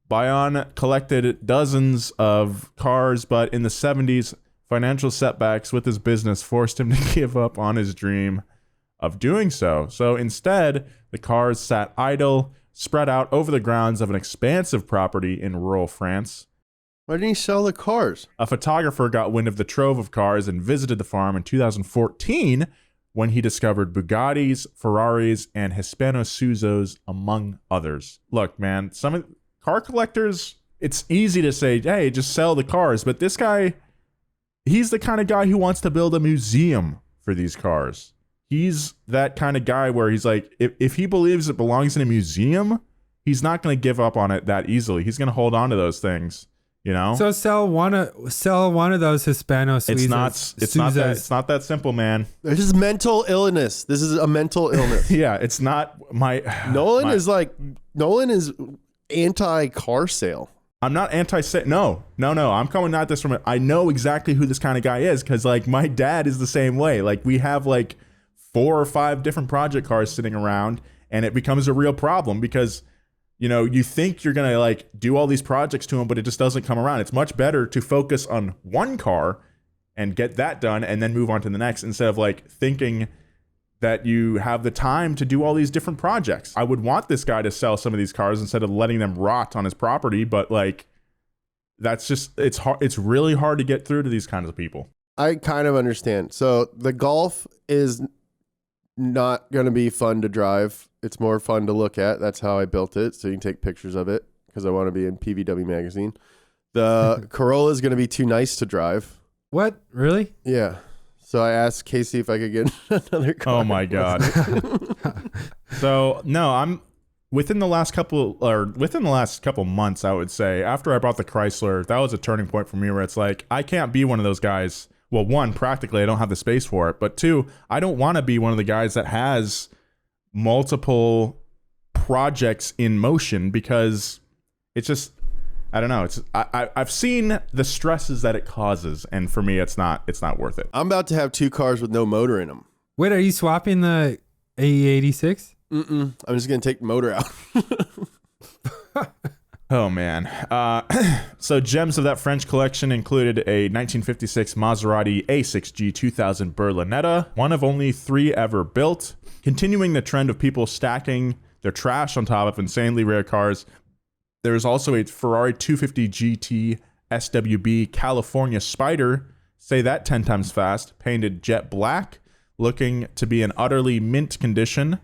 Speaker 2: Bayon collected dozens of cars, but in the 70s, financial setbacks with his business forced him to give up on his dream of doing so. So instead, the cars sat idle, spread out over the grounds of an expansive property in rural France.
Speaker 3: Why didn't he sell the cars?
Speaker 2: A photographer got wind of the trove of cars and visited the farm in 2014 when he discovered Bugattis, Ferraris, and Hispano-Suzos, among others. Look, man, some car collectors, it's easy to say, hey, just sell the cars. But this guy, he's the kind of guy who wants to build a museum for these cars. He's that kind of guy where he's like, if he believes it belongs in a museum, he's not going to give up on it that easily. He's going to hold on to those things, you know?
Speaker 1: So sell one of those Hispano Suizos.
Speaker 2: It's not that simple, man.
Speaker 3: This is mental illness. This is a mental illness.
Speaker 2: Yeah, it's not
Speaker 3: Nolan is anti-car sale.
Speaker 2: I'm not anti-sale. No. I'm coming at this from I know exactly who this kind of guy is because, like, my dad is the same way. Like, we have, like, 4 or 5 different project cars sitting around, and it becomes a real problem because, you know, you think you're going to, like, do all these projects to them, but it just doesn't come around. It's much better to focus on one car and get that done and then move on to the next instead of, like, thinking that you have the time to do all these different projects. I would want this guy to sell some of these cars instead of letting them rot on his property, but, like, that's just, it's hard. It's really hard to get through to these kinds of people.
Speaker 3: I kind of understand. So the Golf is not going to be fun to drive. It's more fun to look at. That's how I built it. So you can take pictures of it because I want to be in PVW magazine. The Corolla is going to be too nice to drive.
Speaker 1: What? Really?
Speaker 3: Yeah. So I asked Casey if I could get another car.
Speaker 2: Oh my God. So no, I'm within the last couple months, I would say, after I bought the Chrysler, that was a turning point for me where it's like, I can't be one of those guys. Well, one, practically I don't have the space for it, but two, I don't want to be one of the guys that has multiple projects in motion because it's just, I don't know. I've seen the stresses that it causes, and for me, it's not worth it.
Speaker 3: I'm about to have 2 cars with no motor in them.
Speaker 1: Wait, are you swapping the AE86?
Speaker 3: I'm just going to take the motor out.
Speaker 2: Oh man. So gems of that French collection included a 1956 Maserati A6G 2000 Berlinetta, one of only 3 ever built, continuing the trend of people stacking their trash on top of insanely rare cars. There's also a Ferrari 250 GT SWB California Spider, say that 10 times fast, painted jet black, looking to be in utterly mint condition,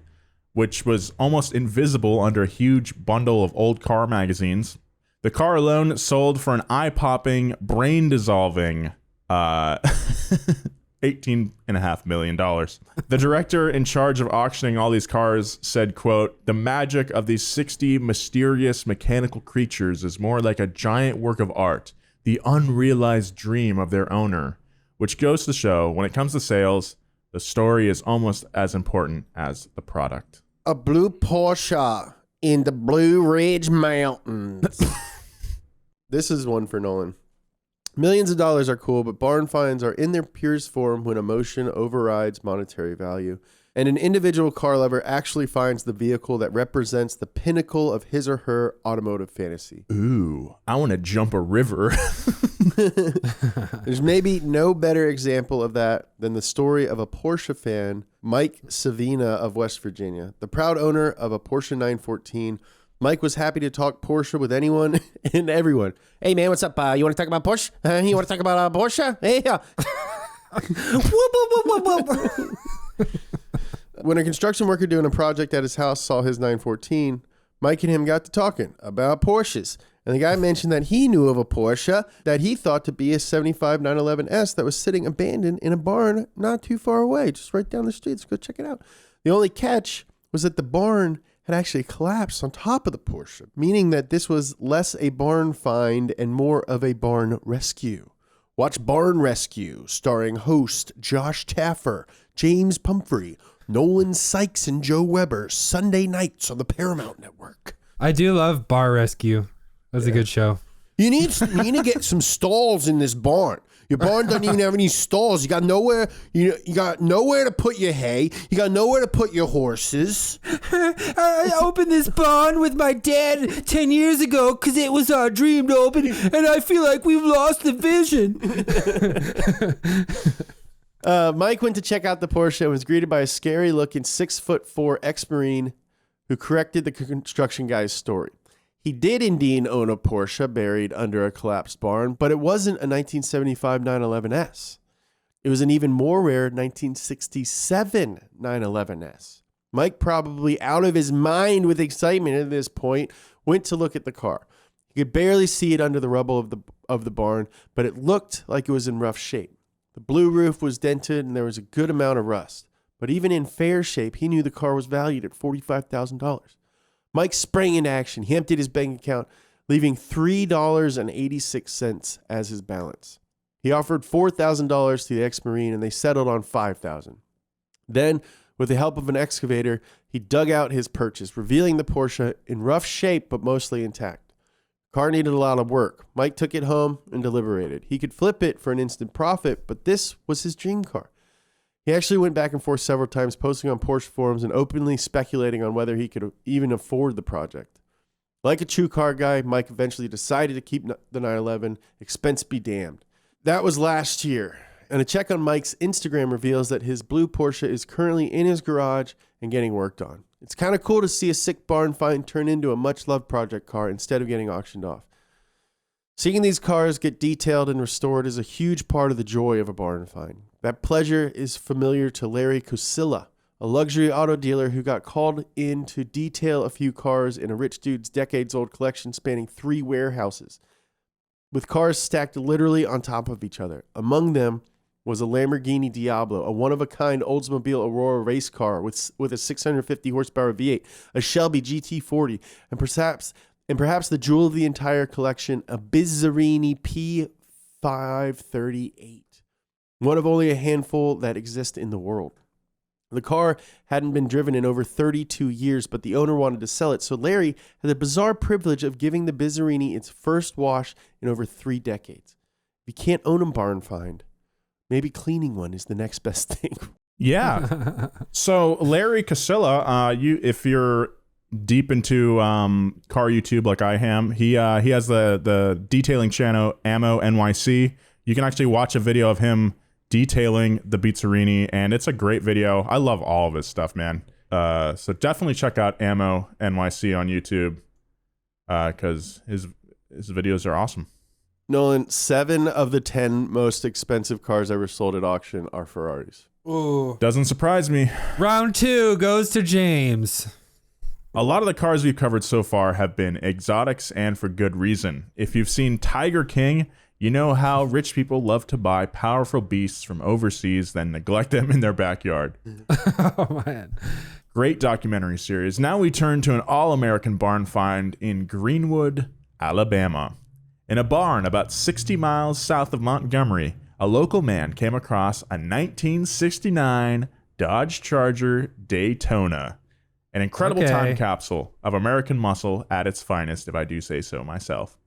Speaker 2: which was almost invisible under a huge bundle of old car magazines. The car alone sold for an eye-popping, brain-dissolving $18.5 million. The director in charge of auctioning all these cars said, quote, "The magic of these 60 mysterious mechanical creatures is more like a giant work of art, the unrealized dream of their owner," which goes to show, when it comes to sales, the story is almost as important as the product.
Speaker 3: A blue Porsche in the Blue Ridge Mountains. This is one for Nolan. Millions of dollars are cool, but barn finds are in their purest form when emotion overrides monetary value. And an individual car lover actually finds the vehicle that represents the pinnacle of his or her automotive fantasy.
Speaker 2: Ooh, I want to jump a river.
Speaker 3: There's maybe no better example of that than the story of a Porsche fan, Mike Savina of West Virginia. The proud owner of a Porsche 914, Mike was happy to talk Porsche with anyone and everyone. Hey, man, what's up? You want to talk about Porsche? You want to talk about Porsche? Hey, When a construction worker doing a project at his house saw his 914, Mike and him got to talking about Porsches. And the guy mentioned that he knew of a Porsche that he thought to be a 75 911S that was sitting abandoned in a barn not too far away, just right down the street. Let's go check it out. The only catch was that the barn had actually collapsed on top of the Porsche, meaning that this was less a barn find and more of a barn rescue. Watch Barn Rescue, starring host Josh Taffer, James Pumphrey, Nolan, Sykes, and Joe Weber, Sunday nights on the Paramount Network.
Speaker 1: I do love Bar Rescue. That's a good show.
Speaker 3: You need to get some stalls in this barn. Your barn doesn't even have any stalls. You got nowhere. You got nowhere to put your hay. You got nowhere to put your horses.
Speaker 1: I opened this barn with my dad 10 years ago because it was our dream to open, and I feel like we've lost the vision.
Speaker 3: Mike went to check out the Porsche and was greeted by a scary-looking 6'4" ex-Marine who corrected the construction guy's story. He did indeed own a Porsche buried under a collapsed barn, but it wasn't a 1975 911S. It was an even more rare 1967 911S. Mike, probably out of his mind with excitement at this point, went to look at the car. He could barely see it under the rubble of the barn, but it looked like it was in rough shape. The blue roof was dented and there was a good amount of rust. But even in fair shape, he knew the car was valued at $45,000. Mike sprang into action. He emptied his bank account, leaving $3.86 as his balance. He offered $4,000 to the ex-Marine, and they settled on $5,000. Then, with the help of an excavator, he dug out his purchase, revealing the Porsche in rough shape but mostly intact. The car needed a lot of work. Mike took it home and deliberated. He could flip it for an instant profit, but this was his dream car. He actually went back and forth several times, posting on Porsche forums and openly speculating on whether he could even afford the project. Like a true car guy, Mike eventually decided to keep the 911, expense be damned. That was last year, and a check on Mike's Instagram reveals that his blue Porsche is currently in his garage and getting worked on. It's kind of cool to see a sick barn find turn into a much-loved project car instead of getting auctioned off. Seeing these cars get detailed and restored is a huge part of the joy of a barn find. That pleasure is familiar to Larry Cosilla, a luxury auto dealer who got called in to detail a few cars in a rich dude's decades-old collection spanning 3 warehouses. with cars stacked literally on top of each other. Among them was a Lamborghini Diablo, a one-of-a-kind Oldsmobile Aurora race car with a 650 horsepower V8, a Shelby GT40, and perhaps the jewel of the entire collection, a Bizzarini P538, one of only a handful that exist in the world. The car hadn't been driven in over 32 years, but the owner wanted to sell it, so Larry had the bizarre privilege of giving the Bizzarini its first wash in over 3 decades. If you can't own a barn find, maybe cleaning one is the next best thing.
Speaker 2: Yeah. So Larry Casilla, if you're deep into car YouTube like I am, he has the detailing channel Ammo NYC. You can actually watch a video of him detailing the Bizzarini, and it's a great video. I love all of his stuff, man. So definitely check out Ammo NYC on YouTube because his videos are awesome.
Speaker 3: Nolan, 7 of the 10 most expensive cars ever sold at auction are Ferraris.
Speaker 1: Ooh.
Speaker 2: Doesn't surprise me.
Speaker 1: Round 2 goes to James.
Speaker 2: A lot of the cars we've covered so far have been exotics, and for good reason. If you've seen Tiger King, you know how rich people love to buy powerful beasts from overseas, then neglect them in their backyard.
Speaker 1: Oh, man.
Speaker 2: Great documentary series. Now we turn to an all-American barn find in Greenwood, Alabama. In a barn about 60 miles south of Montgomery, a local man came across a 1969 Dodge Charger Daytona. An incredible time capsule of American muscle at its finest, if I do say so myself.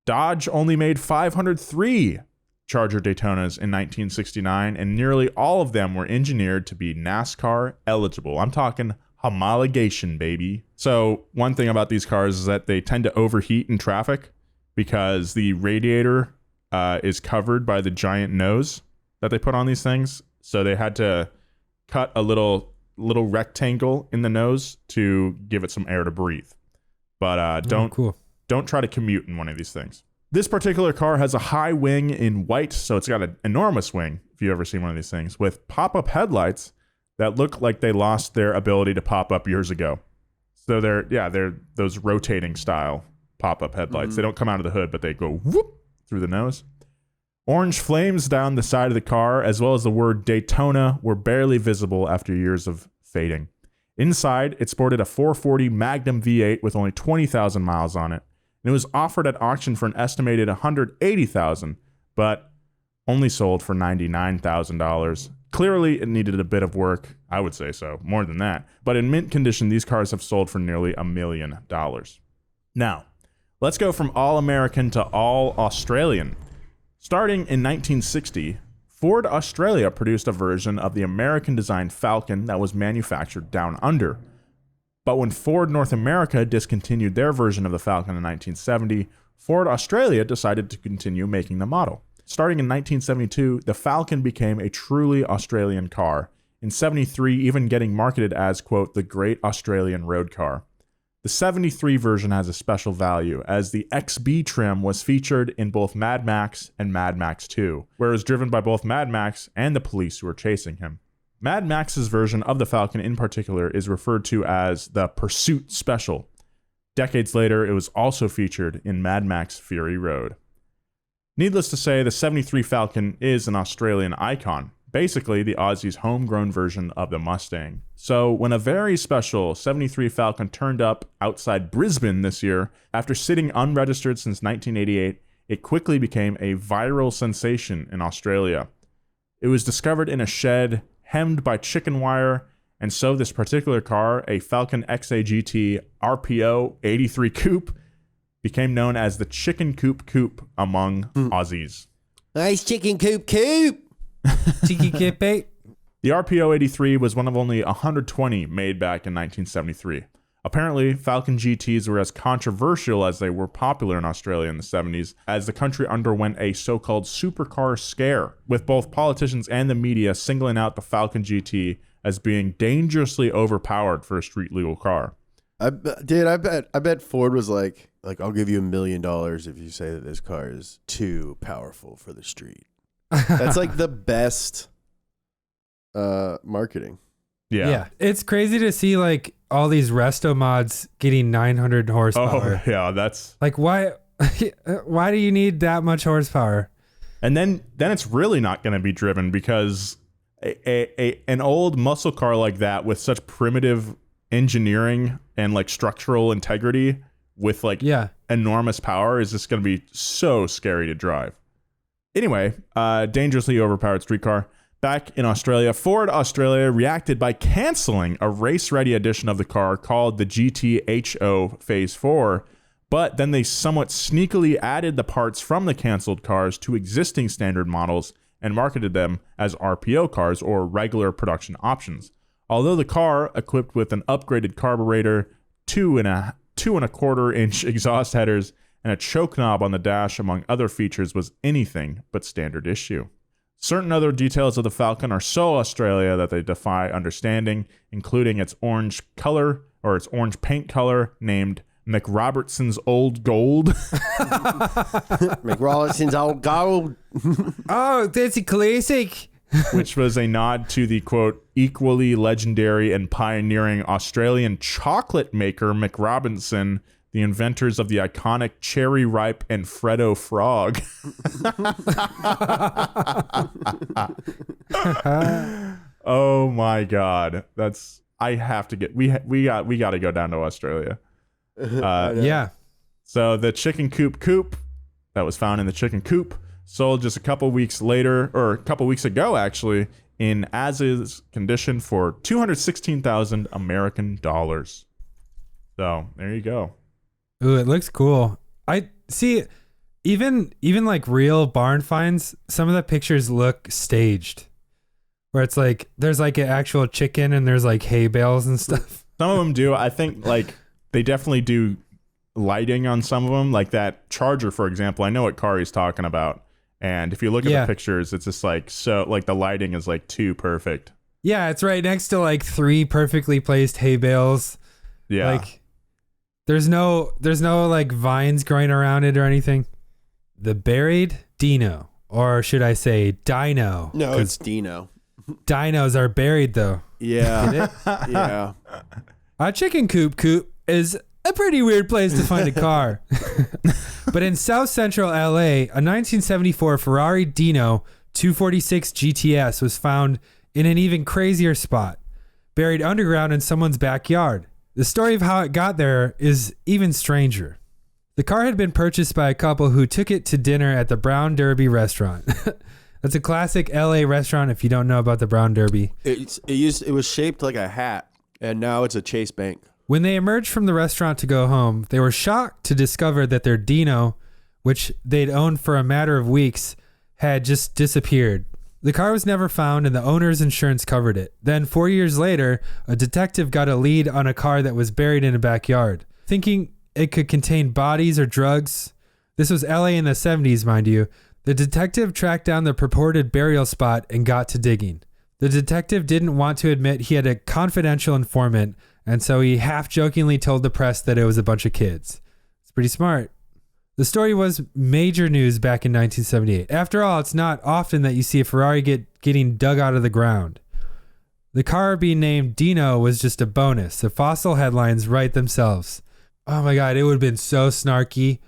Speaker 2: Dodge only made 503 Charger Daytonas in 1969, and nearly all of them were engineered to be NASCAR eligible. I'm talking homologation, baby. So one thing about these cars is that they tend to overheat in traffic because the radiator is covered by the giant nose that they put on these things. So they had to cut a little rectangle in the nose to give it some air to breathe. But don't try to commute in one of these things. This particular car has a high wing in white, so it's got an enormous wing, if you've ever seen one of these things, with pop-up headlights that look like they lost their ability to pop up years ago. So they're those rotating style pop-up headlights. Mm-hmm. They don't come out of the hood, but they go whoop through the nose. Orange flames down the side of the car, as well as the word Daytona, were barely visible after years of fading. Inside, it sported a 440 Magnum V8 with only 20,000 miles on it. And it was offered at auction for an estimated $180,000, but only sold for $99,000. Clearly, it needed a bit of work. I would say so, more than that. But in mint condition, these cars have sold for nearly $1 million. Now, let's go from all American to all Australian. Starting in 1960, Ford Australia produced a version of the American-designed Falcon that was manufactured down under. But when Ford North America discontinued their version of the Falcon in 1970, Ford Australia decided to continue making the model. Starting in 1972, the Falcon became a truly Australian car, in 73 even getting marketed as, quote, the Great Australian Road Car. The 73 version has a special value, as the XB trim was featured in both Mad Max and Mad Max 2, where it was driven by both Mad Max and the police who were chasing him. Mad Max's version of the Falcon in particular is referred to as the Pursuit Special. Decades later, it was also featured in Mad Max Fury Road. Needless to say, the 73 Falcon is an Australian icon, basically the Aussies' homegrown version of the Mustang. So when a very special 73 Falcon turned up outside Brisbane this year, after sitting unregistered since 1988, it quickly became a viral sensation in Australia. It was discovered in a shed hemmed by chicken wire, and so this particular car, a Falcon XAGT RPO 83 Coupe, became known as the Chicken Coupe among Aussies.
Speaker 3: Nice chicken coupe.
Speaker 1: Tiki Kipe.
Speaker 2: The RPO 83 was one of only 120 made back in 1973. Apparently, Falcon GTs were as controversial as they were popular in Australia in the 70s, as the country underwent a so-called supercar scare, with both politicians and the media singling out the Falcon GT as being dangerously overpowered for a street-legal car.
Speaker 3: I bet Ford was like, I'll give you $1 million if you say that this car is too powerful for the street. That's like the best marketing.
Speaker 1: Yeah. It's crazy to see like all these resto mods getting 900 horsepower.
Speaker 2: Oh, yeah, that's...
Speaker 1: Like, why Why do you need that much horsepower?
Speaker 2: And then it's really not going to be driven because an old muscle car like that with such primitive engineering and like structural integrity with like enormous power is just going to be so scary to drive. Anyway, dangerously overpowered streetcar. Back in Australia, Ford Australia reacted by canceling a race-ready edition of the car called the GTHO Phase 4, but then they somewhat sneakily added the parts from the canceled cars to existing standard models and marketed them as RPO cars or regular production options. Although the car, equipped with an upgraded carburetor, 2.25-inch exhaust headers, and a choke knob on the dash, among other features, was anything but standard issue. Certain other details of the Falcon are so Australia that they defy understanding, including its orange color, or its orange paint color, named McRobertson's Old Gold.
Speaker 3: McRobertson's Old Gold.
Speaker 1: Oh, that's a classic.
Speaker 2: Which was a nod to the, quote, equally legendary and pioneering Australian chocolate maker McRobinson, the inventors of the iconic Cherry Ripe and Freddo Frog. Oh my God. I have to get, we got to go down to Australia.
Speaker 1: Yeah.
Speaker 2: So the chicken coupe that was found in the chicken coop sold just a couple weeks ago, actually, in as-is condition for $216,000 American dollars. So there you go.
Speaker 1: Ooh, it looks cool. I see. Even like real barn finds, some of the pictures look staged, where it's like there's like an actual chicken and there's like hay bales and stuff.
Speaker 2: Some of them do. I think like they definitely do lighting on some of them, like that Charger, for example. I know what car he's talking about. And if you look at the pictures, it's just like, so like the lighting is like too perfect.
Speaker 1: Yeah, it's right next to like 3 perfectly placed hay bales.
Speaker 2: Yeah.
Speaker 1: Like there's no like vines growing around it or anything. The buried Dino, or should I say Dino?
Speaker 3: No, it's Dino.
Speaker 1: Dinos are buried though.
Speaker 3: Yeah.
Speaker 1: Get it?
Speaker 3: Yeah.
Speaker 1: A chicken coop is a pretty weird place to find a car. But in South Central LA, a 1974 Ferrari Dino 246 GTS was found in an even crazier spot, buried underground in someone's backyard. The story of how it got there is even stranger. The car had been purchased by a couple who took it to dinner at the Brown Derby restaurant. That's a classic LA restaurant if you don't know about the Brown Derby.
Speaker 3: It was shaped like a hat, and now it's a Chase Bank.
Speaker 1: When they emerged from the restaurant to go home, they were shocked to discover that their Dino, which they'd owned for a matter of weeks, had just disappeared. The car was never found and the owner's insurance covered it. Then 4 years later, a detective got a lead on a car that was buried in a backyard. Thinking it could contain bodies or drugs, this was LA in the 70s, mind you, the detective tracked down the purported burial spot and got to digging. The detective didn't want to admit he had a confidential informant, and so he half-jokingly told the press that it was a bunch of kids. It's pretty smart. The story was major news back in 1978. After all, it's not often that you see a Ferrari getting dug out of the ground. The car being named Dino was just a bonus. The fossil headlines write themselves. Oh my God, it would have been so snarky.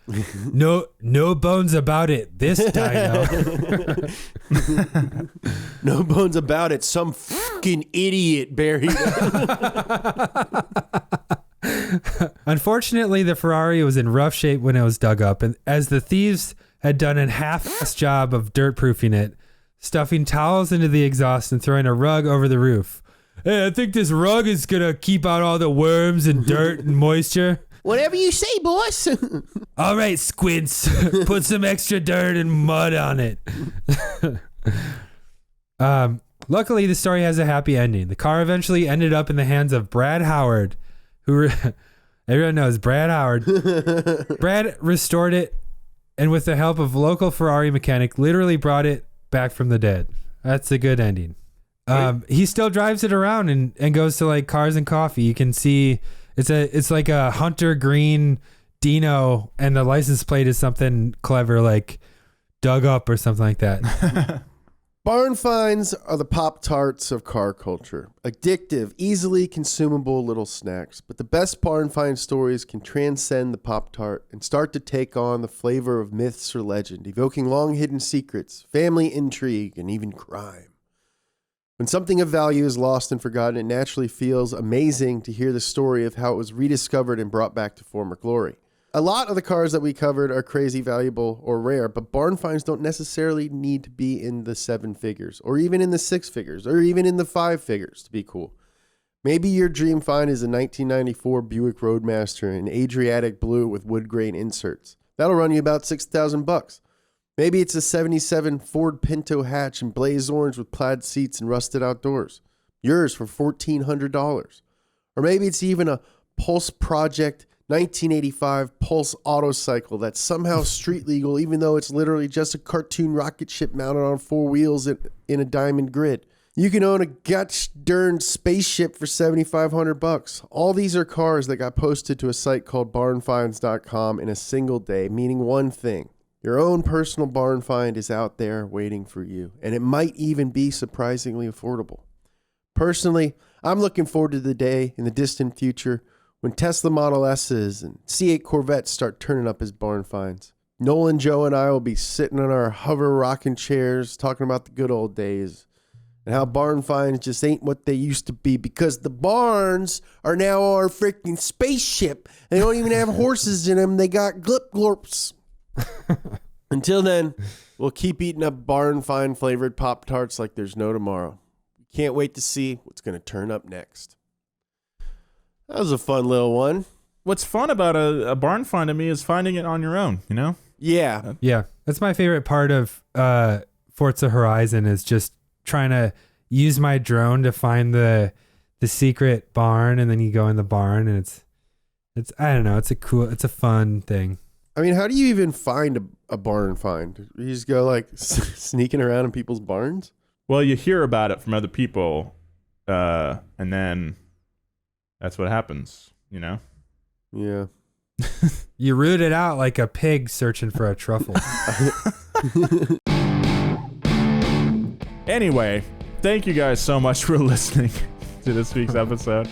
Speaker 1: No bones about it. This Dino.
Speaker 3: No bones about it. Some fucking idiot buried it.
Speaker 1: Unfortunately, the Ferrari was in rough shape when it was dug up, and as the thieves had done a half-assed job of dirt-proofing it, stuffing towels into the exhaust and throwing a rug over the roof. Hey, I think this rug is gonna keep out all the worms and dirt and moisture.
Speaker 3: Whatever you say, boss.
Speaker 1: All right, Squints. Put some extra dirt and mud on it. Luckily, the story has a happy ending. The car eventually ended up in the hands of Brad Howard, who everyone knows Brad Howard. Brad restored it, and with the help of a local Ferrari mechanic, literally brought it back from the dead. That's a good ending. He still drives it around and goes to like Cars and Coffee. You can see it's like a hunter green Dino, and the license plate is something clever like Dug Up or something like that.
Speaker 3: Barn finds are the Pop-Tarts of car culture. Addictive, easily consumable little snacks. But the best barn find stories can transcend the Pop-Tart and start to take on the flavor of myths or legend, evoking long-hidden secrets, family intrigue, and even crime. When something of value is lost and forgotten, it naturally feels amazing to hear the story of how it was rediscovered and brought back to former glory. A lot of the cars that we covered are crazy valuable or rare, but barn finds don't necessarily need to be in the 7 figures, or even in the 6 figures, or even in the 5 figures to be cool. Maybe your dream find is a 1994 Buick Roadmaster in Adriatic blue with wood grain inserts. That'll run you about $6,000. Maybe it's a 77 Ford Pinto hatch in blaze orange with plaid seats and rusted outdoors. Yours for $1,400. Or maybe it's even a Pulse Project 1985 Pulse Autocycle that's somehow street legal, even though it's literally just a cartoon rocket ship mounted on 4 wheels in a diamond grid. You can own a gosh darn spaceship for $7,500. All these are cars that got posted to a site called barnfinds.com in a single day, meaning one thing. Your own personal barn find is out there waiting for you, and it might even be surprisingly affordable. Personally, I'm looking forward to the day in the distant future when Tesla Model S's and C8 Corvettes start turning up as barn finds. Nolan, Joe, and I will be sitting in our hover rocking chairs talking about the good old days and how barn finds just ain't what they used to be because the barns are now our freaking spaceship and they don't even have horses in them. They got glip glorps. Until then, we'll keep eating up barn find flavored Pop-Tarts like there's no tomorrow. Can't wait to see what's going to turn up next. That was a fun little one.
Speaker 2: What's fun about a barn find to me is finding it on your own, you know?
Speaker 3: Yeah.
Speaker 1: Yeah. That's my favorite part of Forza Horizon is just trying to use my drone to find the secret barn, and then you go in the barn and it's I don't know, it's a fun thing.
Speaker 3: I mean, how do you even find a barn find? You just go like sneaking around in people's barns?
Speaker 2: Well, you hear about it from other people, and then that's what happens, you know?
Speaker 3: Yeah.
Speaker 1: You root it out like a pig searching for a truffle.
Speaker 2: Anyway, thank you guys so much for listening to this week's episode.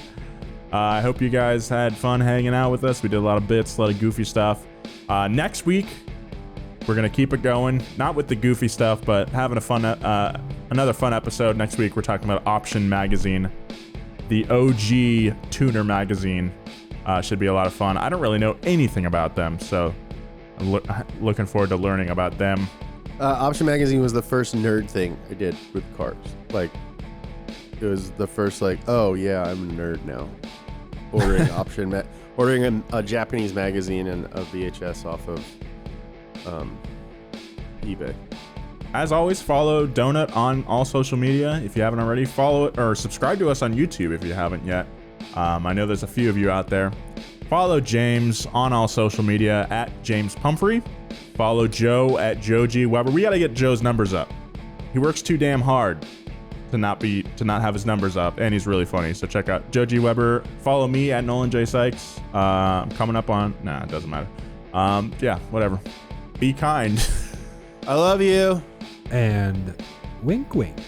Speaker 2: I hope you guys had fun hanging out with us. We did a lot of bits, a lot of goofy stuff. Next week, we're going to keep it going. Not with the goofy stuff, but having another fun episode. Next week, we're talking about Option Magazine. The OG tuner magazine. Should be a lot of fun. I don't really know anything about them, so I'm looking forward to learning about them.
Speaker 3: Option Magazine was the first nerd thing I did with cars. Like, it was the first, like, oh yeah, I'm a nerd now. Ordering ordering a Japanese magazine and a VHS off of eBay.
Speaker 2: As always, follow Donut on all social media if you haven't already. Follow it or subscribe to us on YouTube if you haven't yet. I know there's a few of you out there. Follow James on all social media at James Pumphrey. Follow Joe at Joe G. Weber. We got to get Joe's numbers up. He works too damn hard to not have his numbers up, and he's really funny. So check out Joe G. Weber. Follow me at Nolan J. Sykes. Coming up on... Nah, it doesn't matter. Yeah, whatever. Be kind.
Speaker 3: I love you.
Speaker 1: And wink, wink.